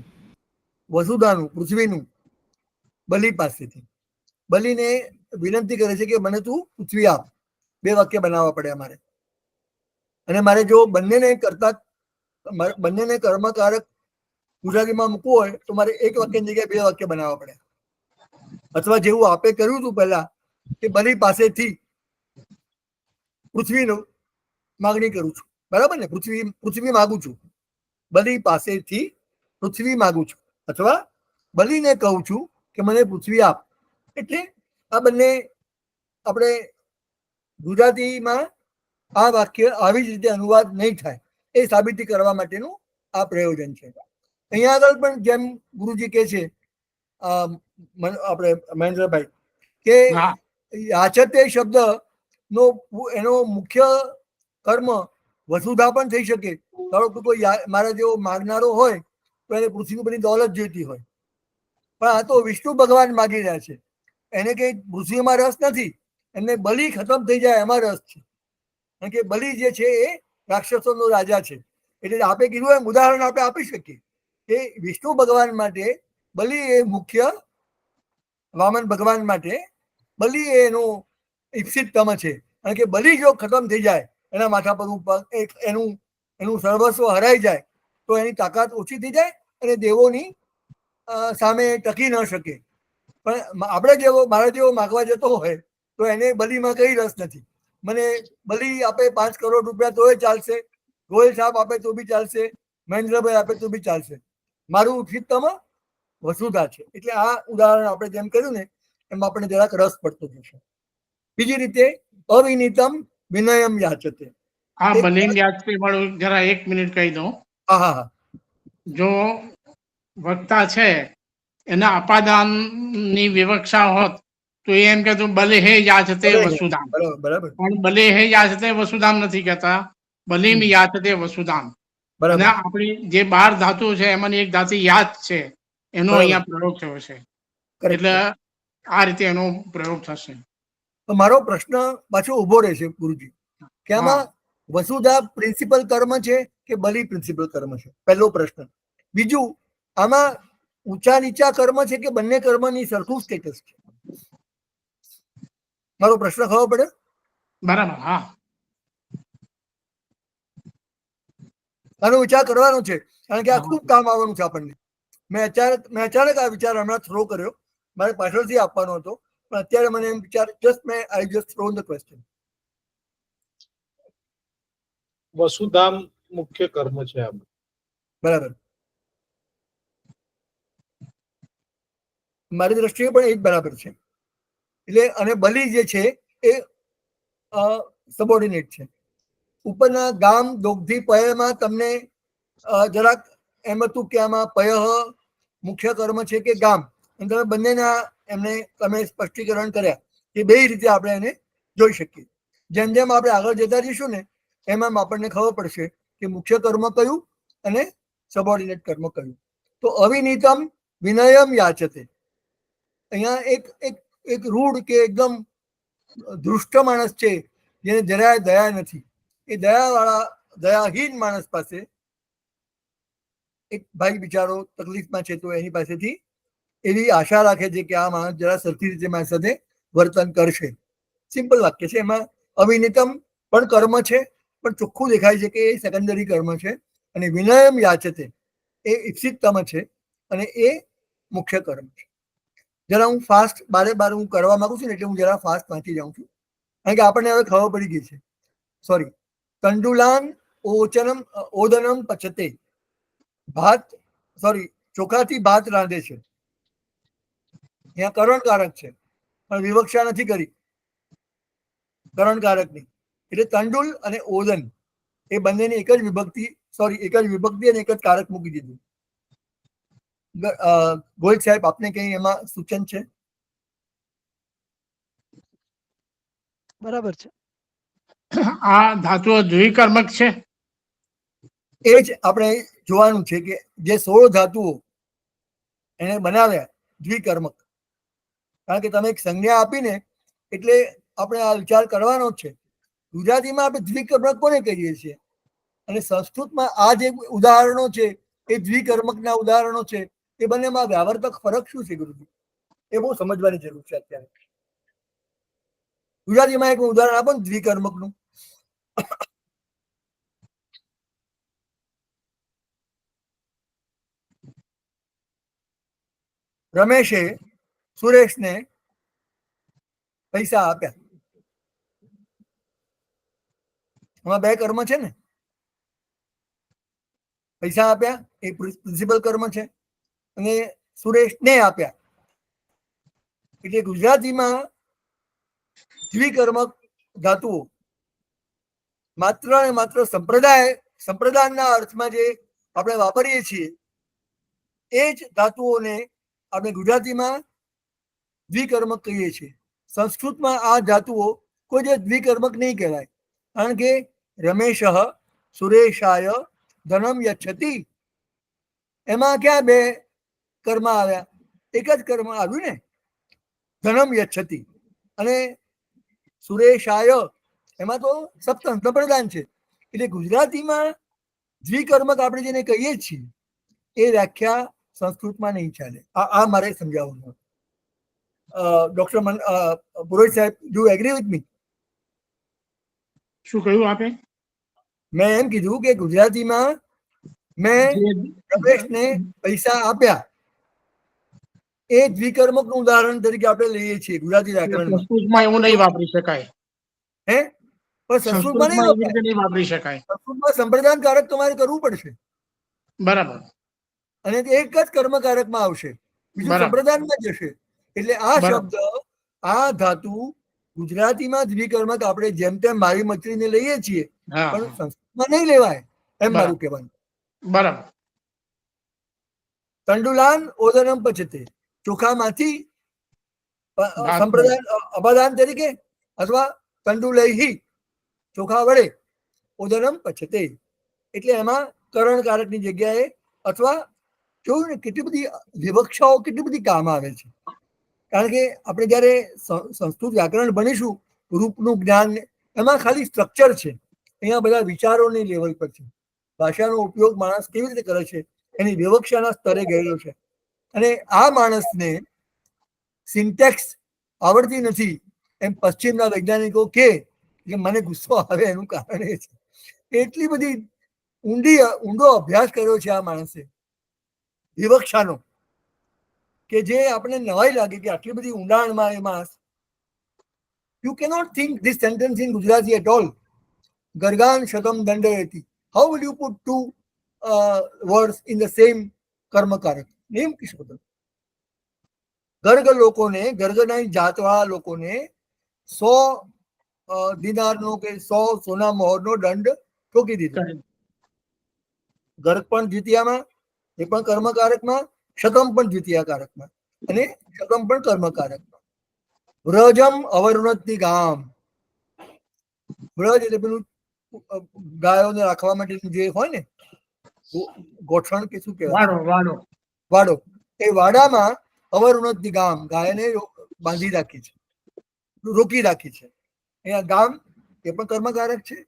વસુધાનું, પૃથ્વીનું, બલિ પાસેથી. બલિને વિનંતી કરે છે કે મને તું પૃથ્વી આપ. બે વાક્ય બનાવવા પડે અમારે, અને મારે જો બંનેને કર્મકારક ગુજરાતીમાં મૂકવું હોય તો મારે એક વાક્યની જગ્યાએ બે વાક્ય બનાવવા પડે. અથવા જેવું આપે કર્યું હતું પહેલા કે બલિ પાસેથી પૃથ્વીનું માગણી કરું છું, બરાબર ને? પૃથ્વી માગું છું, બલિ પાસેથી પૃથ્વી માગું છું, અથવા બલિને કહું છું કે મને પૃથ્વી આપ. એટલે આ બંને આપણે ગુજરાતીમાં આ વાક્ય આવી જ રીતે અનુવાદ નહીં થાય એ સાબિતી કરવા માટેનું આ પ્રયોજન છે. અહીંયા આગળ પણ જેમ ગુરુજી કહે છે આપણે મહેન્દ્રભાઈ કે યાચતે શબ્દ નો એનો મુખ્ય કર્મ વસુધા પણ થઈ શકે. ધારો કે કોઈ મારા જેવો માગનારો હોય તો એને પૃથ્વી બધી દોલત જોઈતી હોય, પણ આ તો વિષ્ણુ ભગવાન માગી રહ્યા છે. એને કઈ પૃથ્વીમાં રસ નથી, એમને બલિ ખતમ થઈ જાય એમાં રસ છે. કારણ કે બલિ જે છે એ રાક્ષસોનો રાજા છે. એટલે આપણે કીધું એમ ઉદાહરણ આપણે આપી શકીએ કે વિષ્ણુ ભગવાન માટે બલિ એ મુખ્ય, વામન ભગવાન માટે બલિ એનો ઈપ્સિતતમ છે. કારણ કે બલિ જો ખતમ થઈ જાય, એના માથા પર એનું સર્વસ્વ હરાઈ જાય તો એની તાકાત ઓછી થઈ જાય અને દેવોની સામે ટકી ન શકે. પણ આપણે મારા જેવો માગવા જતો હોય તો એને બલિમાં કઈ રસ નથી. મને બલિ આપે 5 કરોડ રૂપિયા તોય ચાલશે, ગોયલ સાહેબ આપે તો બી ચાલશે, મહેન્દ્રભાઈ આપે તો બી ચાલશે. મારું ઉચિતતમ વસુધા છે. એટલે આ ઉદાહરણ આપણે જેમ કર્યું ને એમાં આપણે જરાક રસ પડતો જશે. બીજી રીતે અવિનીતમ વિનયમ યાચતે. હા, બલિન યાચતે વાળું જરા 1 મિનિટ કહી દઉં. હા હા હા. જો વક્તા છે એના અપાદાન ની વિવક્ષા હોત તો એમ કહેતું બલે હે યાચતે વસુધામ. બરાબર. પણ બલે હે યાચતે વસુધામ નથી કહેતા, બલિમ યાચતે વસુધામ. અને આપણી જે 12 ધાતુ છે એમાંની એક ધાતુ યાદ છે, એનો અહીંયા પ્રયોગ થયો છે. એટલે આ રીતે એનો પ્રયોગ થશે. તો મારો પ્રશ્ન પાછો ઉભો રહેશે ગુરુજી કે આમાં વસુધા પ્રિન્સિપલ કર્મ છે કે બલિ પ્રિન્સિપલ કર્મ છે? પહેલો પ્રશ્ન. બીજું, આમાં ઊંચા નીચા કર્મ છે કે બંને કર્મની સરખું સ્ટેટસ છે? મારો પ્રશ્ન ખબર પડે? બરાબર. હા, આનો વિચાર કરવાનો છે કારણ કે આ ખૂબ કામ આવવાનું છે આપણને. મેં અચાનક આ વિચાર હમણાં થ્રો કર્યો, મારે પાછળથી આપવાનો હતો, પણ અત્યારે મને એમ વિચાર I just thrown the question. વસુધામ મુખ્ય કર્મ છે આ. બરાબર. મારી દ્રષ્ટિએ પણ એ જ બરાબર છે. એટલે અને બલિ જે છે એ સબોર્ડિનેટ છે. ઉપરના ગામ દોગ્ધી પયમાં તમને જરાક એમ હતું કે આમાં પય મુખ્ય કર્મ છે કે ગામ, અને તમે બંનેના તમે સ્પષ્ટીકરણ કર્યા કે બે રીતે આપણે એને જોઈ શકીએ. જેમ જેમ આપણે આગળ જતા જઈશું ને એમાં આપણને ખબર પડશે કે મુખ્ય કર્મ કયું અને સબોર્ડિનેટ કર્મ કયું. તો અવિનીતમ વિનયમ યાચતે. અહીંયા એક રૂઢ કે એકદમ દુષ્ટ માણસ છે જેને જરાય દયા નથી, એ દયાહીન માણસ પાસે એક ભાઈ બિચારો તકલીફમાં છે તો એની પાસેથી એવી આશા રાખે છે કે આ માણસ જરા સરખી રીતે મારી સાથે વર્તન કરશે. સિમ્પલ વાક્ય છે. એમાં અવિનિતમ પણ કર્મ છે, પણ ચોખ્ખું દેખાય છે કે એ સેકન્ડરી કર્મ છે. અને વિનયમ યાચતે એ ઈપ્સિતતમ છે અને એ મુખ્ય કર્મ છે. જરા હું ફાસ્ટ બારે હું કરવા માંગુ છું ને એટલે હું જરા ફાસ્ટ વાંચી જાઉં છું કારણ કે આપણને હવે ખબર પડી ગઈ છે. સોરી. તંડુલાન ઓદનમ પચતે. ભાત ચોખાથી ભાત રાંધે છે. અહીંયા કરણકારક છે પણ વિવક્ષા નથી કરી કરણકારકની. એટલે તંડુલ અને ઓદન એ બંનેની એક જ વિભક્તિ સોરી, એક જ વિભક્તિ અને એક જ કારક મૂકી દીધું. ગોહિલ સાહેબ, આપને કઈ એમાં સૂચન છે? બરાબર છે. આ ધાતુઓ દ્વિકર્મક છે. એ જ આપણે જોવાનું છે કે જે 16 ધાતુઓ એને બનાવ્યા દ્વિકર્મક. કારણ કે તમે એક સંજ્ઞા આપીને એટલે આપણે આ વિચાર કરવાનો જ છે. ગુજરાતીમાં આપણે દ્વિકર્મક કોને કહીએ છીએ, અને સંસ્કૃતમાં આ જે ઉદાહરણો છે એ દ્વિકર્મકના ઉદાહરણો છે. એ બંનેમાં વ્યાવર્તક ફરક શું છે ગુરુજી? એ બહુ સમજવાની જરૂર છે અત્યારે. ગુજરાતીમાં એક ઉદાહરણ આપો ને દ્વિકર્મકનું. રમેશે સુરેશને પૈસા આપ્યા. આમાં 2 કર્મ છે ને. પૈસા આપ્યા એ પ્રિન્સિપલ કર્મ છે, અને સુરેશને આપ્યા એટલે ગુજરાતીમાં દ્વિકર્મક ધાતુઓ માત્ર ને માત્ર સંપ્રદાયના અર્થમાં જે આપણે વાપરીએ છીએ એ જ ધાતુઓને આપણે ગુજરાતીમાં દ્વિકર્મક કહીએ છીએ. સંસ્કૃતમાં આ ધાતુઓ કોઈ જે દ્વિકર્મક નહીં કહેવાય. કારણ કે રમેશ સુરેશાય ધનમ યચ્છતિ, એમાં ક્યાં 2 કર્મ આવ્યા? એક જ કર્મ આવ્યું ને, ધનમ યચ્છતિ. અને સુરેશાય એમાં તો સપ્તમ સંપ્રદાન છે. એટલે ગુજરાતીમાં દ્વિકર્મક આપણે જેને કહીએ છીએ એ વ્યાખ્યા સંસ્કૃતમાં નહીં ચાલે. આ મારે સમજાવવાનું. ડોક્ટર પુરોહિત સાહેબ, ડુ એગ્રી વિથ મી? શું કહ્યું આપે? મેં એમ કીધું કે ગુજરાતીમાં મેં રમેશને પૈસા આપ્યા એ દ્વિકર્મક નું ઉદાહરણ તરીકે આપણે લઈએ છીએ ગુજરાતી વ્યાકરણમાં. સંસ્કૃતમાં એવું નહીં વાપરી શકાય. હે? પણ સંસ્કૃતમાં નહીં વાપરી શકાય. સંસ્કૃતમાં સંપ્રદાનકારક તમારે કરવું પડશે. બરાબર. અને એક જ કર્મકારકમાં આવશે, બીજું સંપ્રદાનમાં જશે. એટલે આ શબ્દ, આ ધાતુ ગુજરાતીમાં દ્વિકર્મક આપણે જેમ તેમ મારી મચરીને લઈએ છીએ, પણ સંસ્કૃતમાં નહીં લેવાય, એમ મારું કહેવાનું. બરાબર. તંડુલાન ઓદનમ પચતે, ચોખામાંથી સંપ્રદાન અપાદાન તરીકે, અથવા તંડુલૈહી ચોખા વડે ઓદનમ પચતે, એટલે એમાં કરણકારકની જગ્યાએ, અથવા જોયું ને કેટલી બધી વિવક્ષાઓ કેટલી બધી કામ આવે છે. કારણ કે આપણે જયારે સંસ્કૃત વ્યાકરણ ભણીશું, રૂપનું જ્ઞાન, એમાં ખાલી સ્ટ્રક્ચર છે. અહીંયા બધા વિચારોની લેવલ પર છે. ભાષાનો ઉપયોગ માણસ કેવી રીતે કરે છે એની વિવક્ષાના સ્તરે ગયેલો છે. અને આ માણસને સિન્ટેક્સ આવડતી નથી એમ પશ્ચિમના વૈજ્ઞાનિકો કે મને ગુસ્સો આવે એનું કારણ એ છે. એટલી બધી ઊંડો અભ્યાસ કર્યો છે આ માણસે વિવક્ષાનો, કે જે આપણે નવાઈ લાગે કે આટલી બધી ઊંડાણમાં એ માણસ. You cannot think this sentence in Gujarati at all. ગર્ગાન શતમ દંડયતિ. How will you put 2 words in the same કર્મકારક? નહીં મૂકી શકો તમે. ગર્ગ લોકોને, ગર્ગના જાતવાળા લોકોને 100 દિનારનો કે 100 સોના મોહરનો દંડ ઠોકી દીધો. ગર્ગ પણ દ્વિતીયામાં, એ પણ કર્મકારકમાં, શતમ પણ દ્વિતીયાકારકમાં, અને શતમ પણ કર્મકારકમાં. વ્રજમ અવરુણતિ ગામ. વ્રજ એટલે પેલું ગાયોને રાખવા માટેનું જે હોય ને ગોઠણ કે શું કહેવાય, વાડો. એ વાડામાં અવરુણતિ ગામ, ગાયને બાંધી રાખી છે, રોકી રાખી છે. અહીંયા ગામ એ પણ કર્મકારક છે,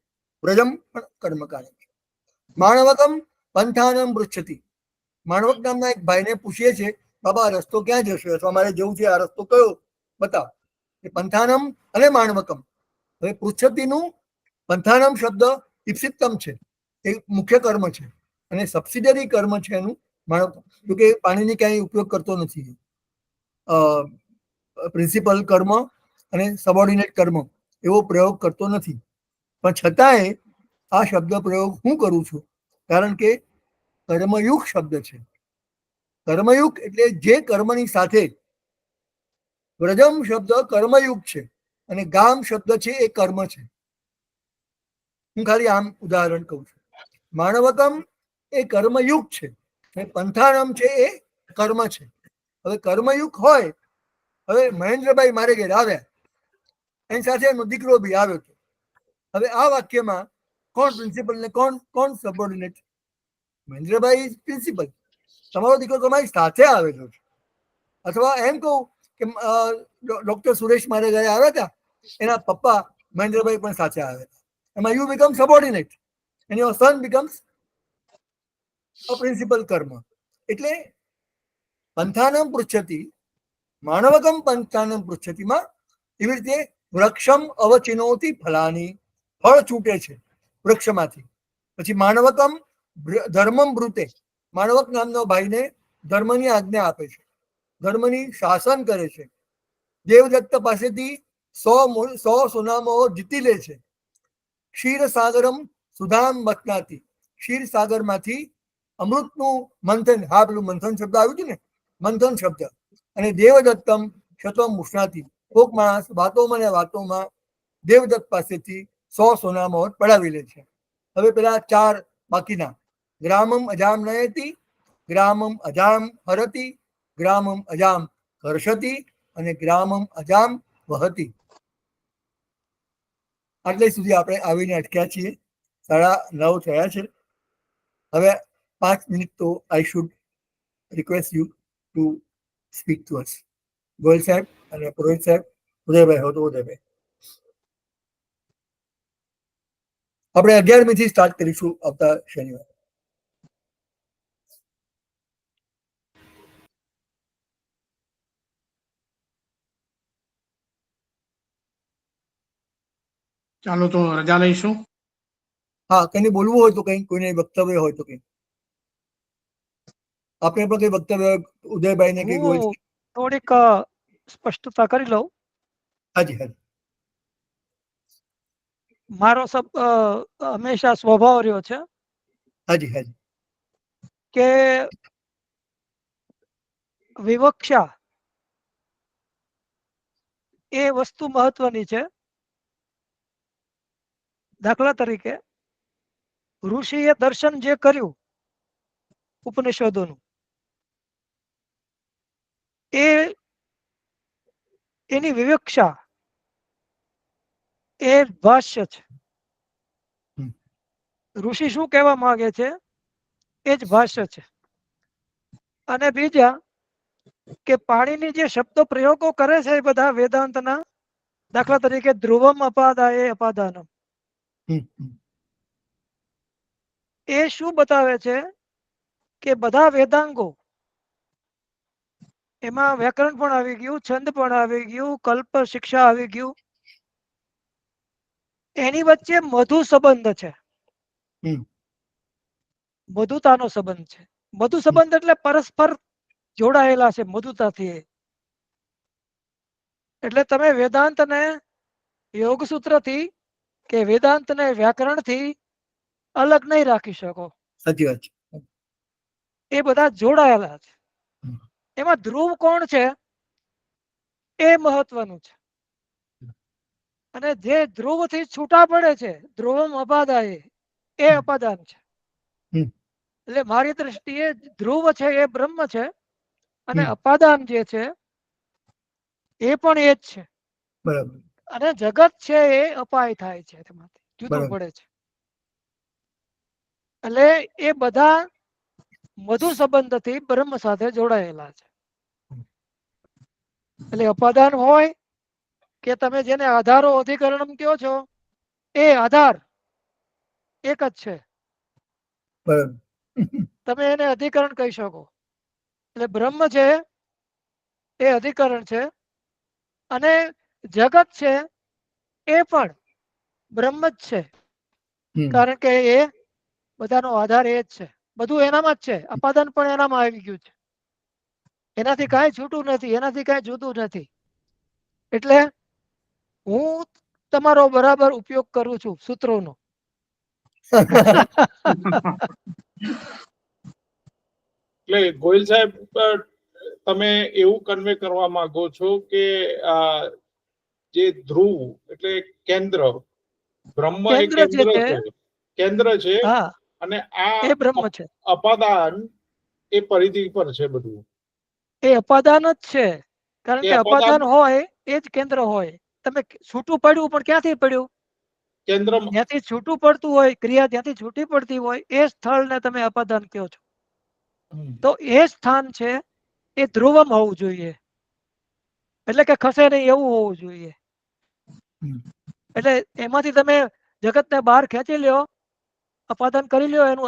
વ્રજમ પણ કર્મકારક છે. માણવકમ પંથાનમ પૃચ્છતિ. માણવક નામના એક ભાઈને પૂછીએ છે, બાબા આ રસ્તો ક્યાં જશે, અથવા મારે જવું છે, આ રસ્તો કયો બતાવ. એ પંથાનમ અને માણવકમ. હવે પૃચ્છતિનું પંથાનમ શબ્દ ઈપ્સિતમ છે, એ મુખ્ય કર્મ છે, અને સબસિડરી કર્મ છે એનું માણવકમ. જોકે પાણીની ક્યાંય ઉપયોગ કરતો નથી. પ્રિન્સિપલ કર્મ અને સબોર્ડિનેટ કર્મ એવો પ્રયોગ કરતો નથી. પણ છતાંય આ શબ્દ પ્રયોગ હું કરું છું, કારણ કે કર્મયુગ શબ્દ છે. કર્મયુગ એટલે જે કર્મની સાથે. વ્રજમ શબ્દ કર્મયુગ છે, અને ગામ શબ્દ છે એ કર્મ છે. હું ખાલી આમ ઉદાહરણ કહું છું. માનવકમ એ કર્મયુગ છે, પંથાનમ છે એ કર્મ છે. હવે કર્મયુગ હોય, હવે મહેન્દ્રભાઈ મારે ઘેર આવ્યા, એની સાથે એનો દીકરો બી આવ્યો હતો. હવે આ વાક્યમાં કોણ પ્રિન્સિપલ ને કોણ સબોર્ડિનેટ? મહેન્દ્રભાઈ પ્રિન્સિપલ, તમારો દીકરો તમારી સાથે આવેલો છે. અથવા એમ કહું કે ડોક્ટર સુરેશ મારે ઘરે આવ્યા હતા, એના પપ્પા મહેન્દ્રભાઈ પણ સાથે આવ્યા હતા. એમાં you become subordinate and your son becomes a principal કર્મ. એટલે પંથાનમ પૃચ્છતિ માનવકમ પંથાનમ પૃચ્છતિમાં એવી રીતે વૃક્ષમ અવચિનોતિ ફલાની, ફળ છૂટે છે વૃક્ષમાંથી. પછી માનવકમ ધર્મમ બ્રુતે, માનવક નામનો ભાઈને ધર્મની આજ્ઞા આપે છે, ધર્મની શાસન કરે છે. દેવદત્ત પાસેથી 100 સોનામાં જીતી લે છે. ક્ષીરસાગરમ સુધામ મથનાતી, ક્ષીરસાગરમાંથી અમૃતનું મંથન, હા પેલું મંથન શબ્દ આવ્યું છે ને, મંથન શબ્દ. અને દેવદત્તમ શતમ મુષ્ણાતી, કોક માણસ વાતોમાં ને વાતોમાં દેવદત્ત પાસેથી 100 સોનામાં પડાવી લે છે. હવે પેલા 4 બાકીના, ગ્રામમ અજામ નયતી, ગ્રામમ અજામ હરતી, ગ્રામમ અજામ હર્ષતી અને ગ્રામમ અજામ વહતી. આટલે સુધી આપણે આવીને અટક્યા છીએ. 9:30 થયા છે. હવે 5 મિનિટ તો I should request you to speak to અસ. ગોયલ સાહેબ અને પુરોહિત સાહેબ, ઉદયભાઈ હો તો ઉદયભાઈ. આપણે 11મી થી સ્ટાર્ટ કરીશું આવતા શનિવારે. ચાલો તો રજા લઈશું. હા, કઈ બોલવું હોય તો કઈ, કોઈને વક્તવ્ય હોય તો કઈ. આપણે પણ કઈ વક્તવ્ય ઉદયભાઈ ને કઈ ગોયલ? થોડીક સ્પષ્ટતા કરી લઉં. હાજી હાજી. મારો હંમેશા સ્વભાવ રહ્યો છે હાજી હાજી. કે વિવક્ષા એ વસ્તુ મહત્વની છે. દાખલા તરીકે ઋષિએ દર્શન જે કર્યું ઉપનિષદોનું, એની વિવક્ષા એ ભાષ્ય છે. ઋષિ શું કહેવા માંગે છે એ જ ભાષ્ય છે. અને બીજા કે પાણીની જે શબ્દ પ્રયોગો કરે છે એ બધા વેદાંતના, દાખલા તરીકે ધ્રુવમ અપાદાય અપાદાનમ, એ શું બતાવે છે કે બધા વેદાંગો, એમાં વ્યાકરણ પણ આવી ગયું, છંદ પણ આવી ગયું, કલ્પ શિક્ષા આવી ગયું, એની વચ્ચે મધુ સંબંધ છે, મધુતાનો સંબંધ છે. મધુ સંબંધ એટલે પરસ્પર જોડાયેલા છે મધુતાથી. એટલે તમે વેદાંતને યોગ સૂત્રથી કે વેદાંતને વ્યાકરણથી અલગ નહીં રાખી શકો. સાચી વાત છે. એ બધા જોડાયેલા છે. એમાં ધ્રુવ કોણ છે એ મહત્વનું છે. અને જે ધ્રુવથી છૂટા પડે છે, ધ્રુવમ અપાદાય, એ અપાદાન છે. એટલે મારી દ્રષ્ટિએ ધ્રુવ છે એ બ્રહ્મ છે, અને અપાદાન જે છે એ પણ એ જ છે. બરાબર. અને જગત છે એ અપાય થાય છે, તેમાંથી જુદું પડે છે. એટલે એ બધા મધુ સંબંધથી બ્રહ્મ સાથે જોડાયેલા છે. એટલે અપાદાન હોય કે તમે જેને આધારો અધિકરણ કહો છો, એ આધાર એક જ છે. તમે એને અધિકરણ કહી શકો. એટલે બ્રહ્મ છે એ અધિકરણ છે, અને જગત છે એ પણ બ્રહ્મ જ છે. કારણ કે એ બધાનો આધાર એ જ છે. બધું એનામાં જ છે. અપાદાન પણ એનામાં આવી ગયું છે. એનાથી કાંઈ છૂટું નથી, એનાથી કાંઈ જુદું નથી. એટલે હું તમારો બરાબર ઉપયોગ કરું છું સૂત્રોનો. એટલે ગોયલ સાહેબ, તમે એવું કન્વે કરવા માંગો છો કે જે ધ્રુવ એટલે કેન્દ્ર, બ્રહ્મ એ કેન્દ્ર છે, હા, અને આ એ બ્રહ્મ છે. અપાદાન એ પરિધિ પર છે બધું. એ અપાદાન જ છે, કારણ એ કે અપાદાન અપાદાન હોય એ જ કેન્દ્ર હોય. તમે છૂટું પડ્યું પણ ક્યાંથી પડ્યું? કેન્દ્રમાં જ્યાંથી છૂટું પડતું હોય, ક્રિયા જ્યાંથી છૂટી પડતી હોય એ સ્થળને તમે અપાદાન કહો છો. તો એ સ્થાન છે એ ધ્રુવમ હોવું જોઈએ, એટલે કે ખસે નહીં એવું હોવું જોઈએ. એટલે એમાંથી તમે જગતને બહાર ખેંચી લ્યો, અપાદાન કરી લ્યો, એનું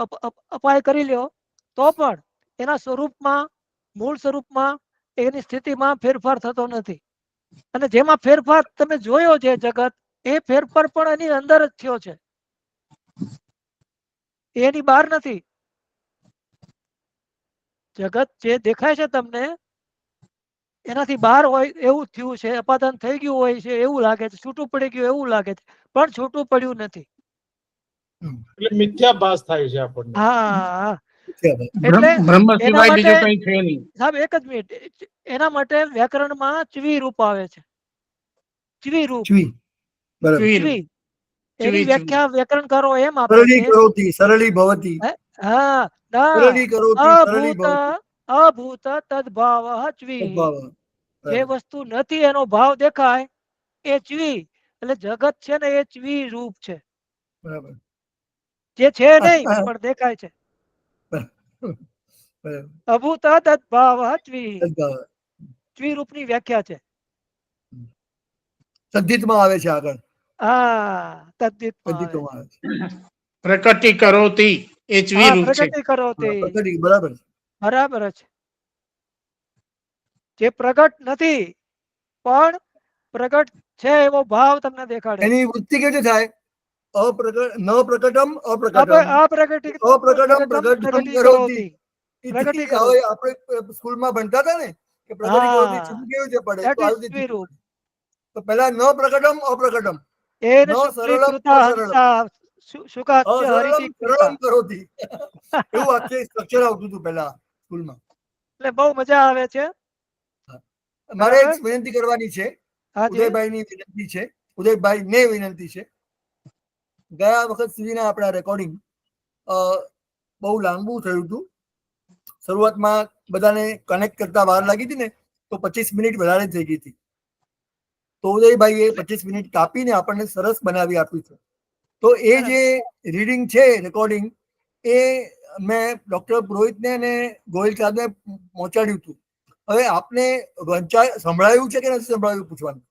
અપાય કરી લ્યો, તો પણ એના સ્વરૂપમાં, મૂળ સ્વરૂપમાં, એની સ્થિતિમાં ફેરફાર થતો નથી. અને જેમાં ફેરફાર તમે જોયો છે જગત, એ ફેરફાર પણ એની અંદર જ થયો છે, એની બહાર નથી. જગત જે દેખાય છે તમને એનાથી બહાર હોય એવું થયું છે, અપાદાન થઈ ગયું હોય છે એવું લાગે છે, છૂટું પડી ગયું એવું લાગે છે, પણ છૂટું પડ્યું નથી. એટલે મિથ્યાભાસ થાય છે આપણને. હા, એટલે બ્રહ્મ એના સિવાય માટે બીજું કઈ છે નહીં. સાહેબ એક જ મિનિટ, એના માટે વ્યાકરણમાં ચવી રૂપ આવે છે. ચવી રૂપ, ચવી, એની વ્યાખ્યા વ્યાકરણકારો એમ આપે સરળી છે. કરોતી સરળી ભવતી, હા, ના, સરળી કરોતી સરળી અભૂત, ભવતી, અભૂત તદ્ભાવ ચવી. સદભાવ. જે વસ્તુ નથી એનો ભાવ દેખાય એ ચવી. એટલે જગત છે ને એ ચવી રૂપ છે, બરાબર. જે છે નહીં પણ દેખાય છે. અભૂત તદ્ભાવ ચવી, સદભાવ. ચવી રૂપની વ્યાખ્યા છે. સદ્ધિતમાં આવે છે આગળ, હા, તદ્દિતમાં આવે. સદ્ધિતમાં આવે છે. પ્રકટી કરોતી એ ચવી હા, રૂપ છે. પ્રગતિ કરો તે પ્રકટી, બરાબર છે. બરાબર છે. જે પ્રગટ નથી પણ પ્રગટ છે એવો ભાવ તમને દેખાડે. એની વૃત્તિ કેવી થાય? અપ્રકટ ન પ્રકટમ અપ્રકટમ, અપ્રગટિત અપ્રકટમ પ્રકટમ કરોતી. પ્રગટી હવે કરોતી. આપણે સ્કૂલમાં ભણતા હતા ને કે પ્રગટી હા, કરોતી ચૂકી કેવી રીતે પડે, that તો is આવી રીતે સ્વીરૂપ. તો પહેલા ન પ્રકટમ અપ્રકટમ, એન ન શુક્લી સરળમ કૃતા અસરળમ, હંસા શુકાચ્ય અસરળમ હરિતિ કૃતા. સરળમ કરોતી. એવું આખે સ્ટ્રક્ચર આવતું હતું પહેલા સ્કૂલમાં. એટલે બહુ મજા આવે છે. મારે એક બરાબર. વિનંતી કરવાની છે, હાજી. ઉદયભાઈની વિનંતી છે, ઉદયભાઈ ને વિનંતી છે. ગયા વખત સુધીના આપણા રેકોર્ડિંગ બહુ લાંબુ થયું હતું. શરૂઆતમાં બધાને કનેક્ટ કરતા વાર લાગી હતી ને, તો 25 મિનિટ વધારે થઈ ગઈ હતી. તો ઉદયભાઈએ 25 મિનિટ કાપીને આપણને સરસ બનાવી આપ્યું છે. તો એ જે રીડિંગ છે રેકોર્ડિંગ, એ મેં ડોક્ટર પુરોહિતને અને ગોયલ સાહેબને પહોંચાડ્યું હતું. હવે આપને સંભળાયું છે કે નથી સંભળાયું પૂછવાનું?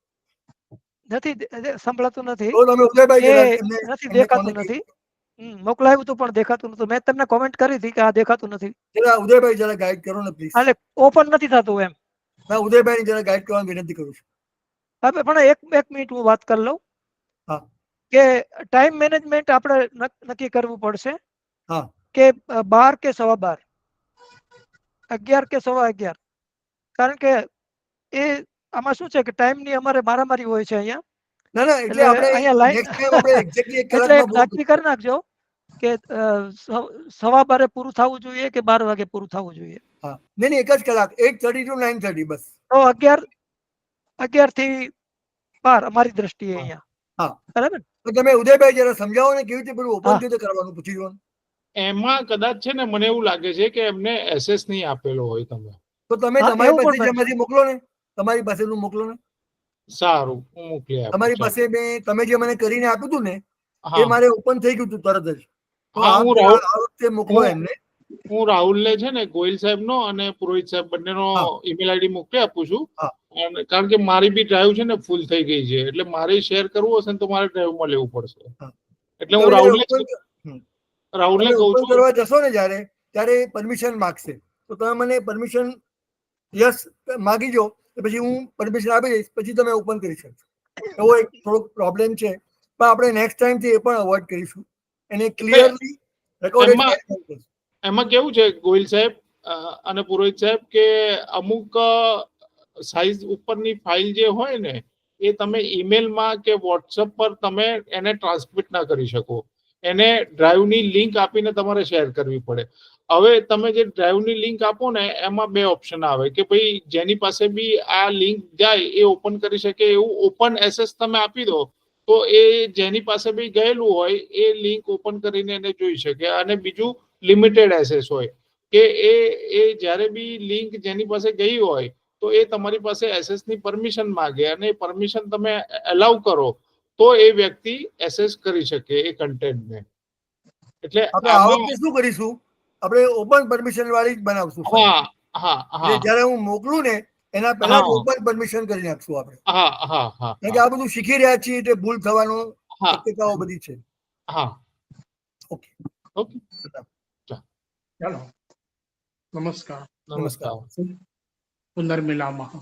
નથી સંભળાતું નથી, તો તમે ઉદયભાઈ એ એમને નથી દેખાતું નથી. મોકલાયું હતું પણ દેખાતું નતું. મેં તમને કોમેન્ટ કરી હતી કે આ દેખાતું નથી. જરા ઉદયભાઈ જરા ગાઈડ કરો ને પ્લીઝ. એટલે ઓપન નથી થતું એમ. ના, ઉદયભાઈ જરા ગાઈડ કરવાની વિનંતી કરું છું. હવે પણ એક મિનિટ હું વાત કરી લઉં. હા. કે ટાઈમ મેનેજમેન્ટ આપણે નક્કી કરવું પડશે. હા. કે 12 કે 12:15, 11 કે 11:15, કારણ કે એ આમાં શું છે કે ટાઈમની અમારે મારામારી હોય છે અહીંયા. ના ના, એટલે આપણે નેક્સ્ટ ટાઈમ આપણે એક્ઝેક્ટલી 1 એટલે કલાકમાં પૂરું નક્કી કરી નાખજો કે 12:15 પૂરું થવું જોઈએ કે 12 વાગે પૂરું થવું જોઈએ. હા, નહીં 1 જ કલાક, 8:30 to 9:30 બસ. તો 11 થી 12 અમારી દ્રષ્ટિએ અહીંયા. હા, બરાબર. તો તમે ઉદયભાઈ જરા સમજાવો ને કેવી રીતે પેલું ઓપન થયું કરવાનું, પૂછી જોવાનું. એમાં કદાચ છે ને મને એવું લાગે છે કે એમને એસએસ નહીં આપેલો હોય તમે. તો તમે તમારી પાસે જેમાંથી મોકલો ને, તમારી પાસેનું મોકલો ને. સારું, હું મોકલી આપું. તમારી પાસે તમે જે મને કરીને આપ્યું હતું ને, એ હા મારે ઓપન થઈ ગયું હતું તરત જ. તો હા, આપ આ વખતે મોકલો એમને. હું રાહુલને છે ને ગોયલ સાહેબનો અને પુરોહિત સાહેબ બંનેનો ઈમેલ આઈડી મોકલી આપું છું. કારણ કે મારી બી ડ્રાઈવ છે ને ફૂલ થઈ ગઈ છે, એટલે મારે શેર કરવું હશે ને તો મારે ડ્રાઈવમાં લેવું પડશે. એટલે હું રાહુલને કહું છું કરવા જશો ને ત્યારે પરમિશન માંગશે, તો તમે મને પરમિશન યસ માગી જો, પછી હું પરમિશન આપી દઈશ, પછી તમે ઓપન કરી શકશો. એવો એક થોડોક પ્રોબ્લેમ છે, પણ આપણે નેક્સ્ટ ટાઈમથી એ પણ અવોઇડ કરીશું. એને ક્લિયરલી રેકોર્ડેડ. એમાં કેવું છે ગોયલ સાહેબ અને પુરોહિત સાહેબ કે અમુક સાઈઝ ઉપરની ફાઇલ જે હોય ને, એ તમે ઈમેલમાં કે વોટ્સઅપ પર તમે એને ટ્રાન્સમિટ ના કરી શકો. એને ડ્રાઈવની લિંક આપીને તમારે શેર કરવી પડે. હવે તમે જે ડ્રાઈવની લિંક આપો ને, એમાં 2 ઓપ્શન આવે કે ભાઈ જેની પાસે બી આ લિંક જાય એ ઓપન કરી શકે એવું ઓપન એસએસ તમે આપી દો, તો એ જેની પાસે બી ગયેલું હોય એ લિંક ઓપન કરીને એને જોઈ શકે. અને બીજું લિમિટેડ એસેસ હોય કે એ જ્યારે બી લિંક જેની પાસે ગઈ હોય તો એ તમારી પાસે એસેસ ની પરમિશન માંગે અને પરમિશન તમે એલાઉ કરો તો એ વ્યક્તિ એસેસ કરી શકે એ કન્ટેન્ટને. એટલે આપણે આ વખતે શું કરીશું, આપણે ઓપન પરમિશન વાળી જ બનાવશું. હા હા હા, જ્યારે હું મોકલું ને એના પહેલા જ ઓપન પરમિશન કરી નાખશું આપણે. હા હા હા, કારણ કે આ બધું શીખી રહ્યા છીએ એટલે ભૂલ થવાનો હા શક્યતાઓ બધી છે. હા, ઓકે ઓકે, ચાલો, નમસ્કાર. નમસ્કાર. પુનર્મિલામः.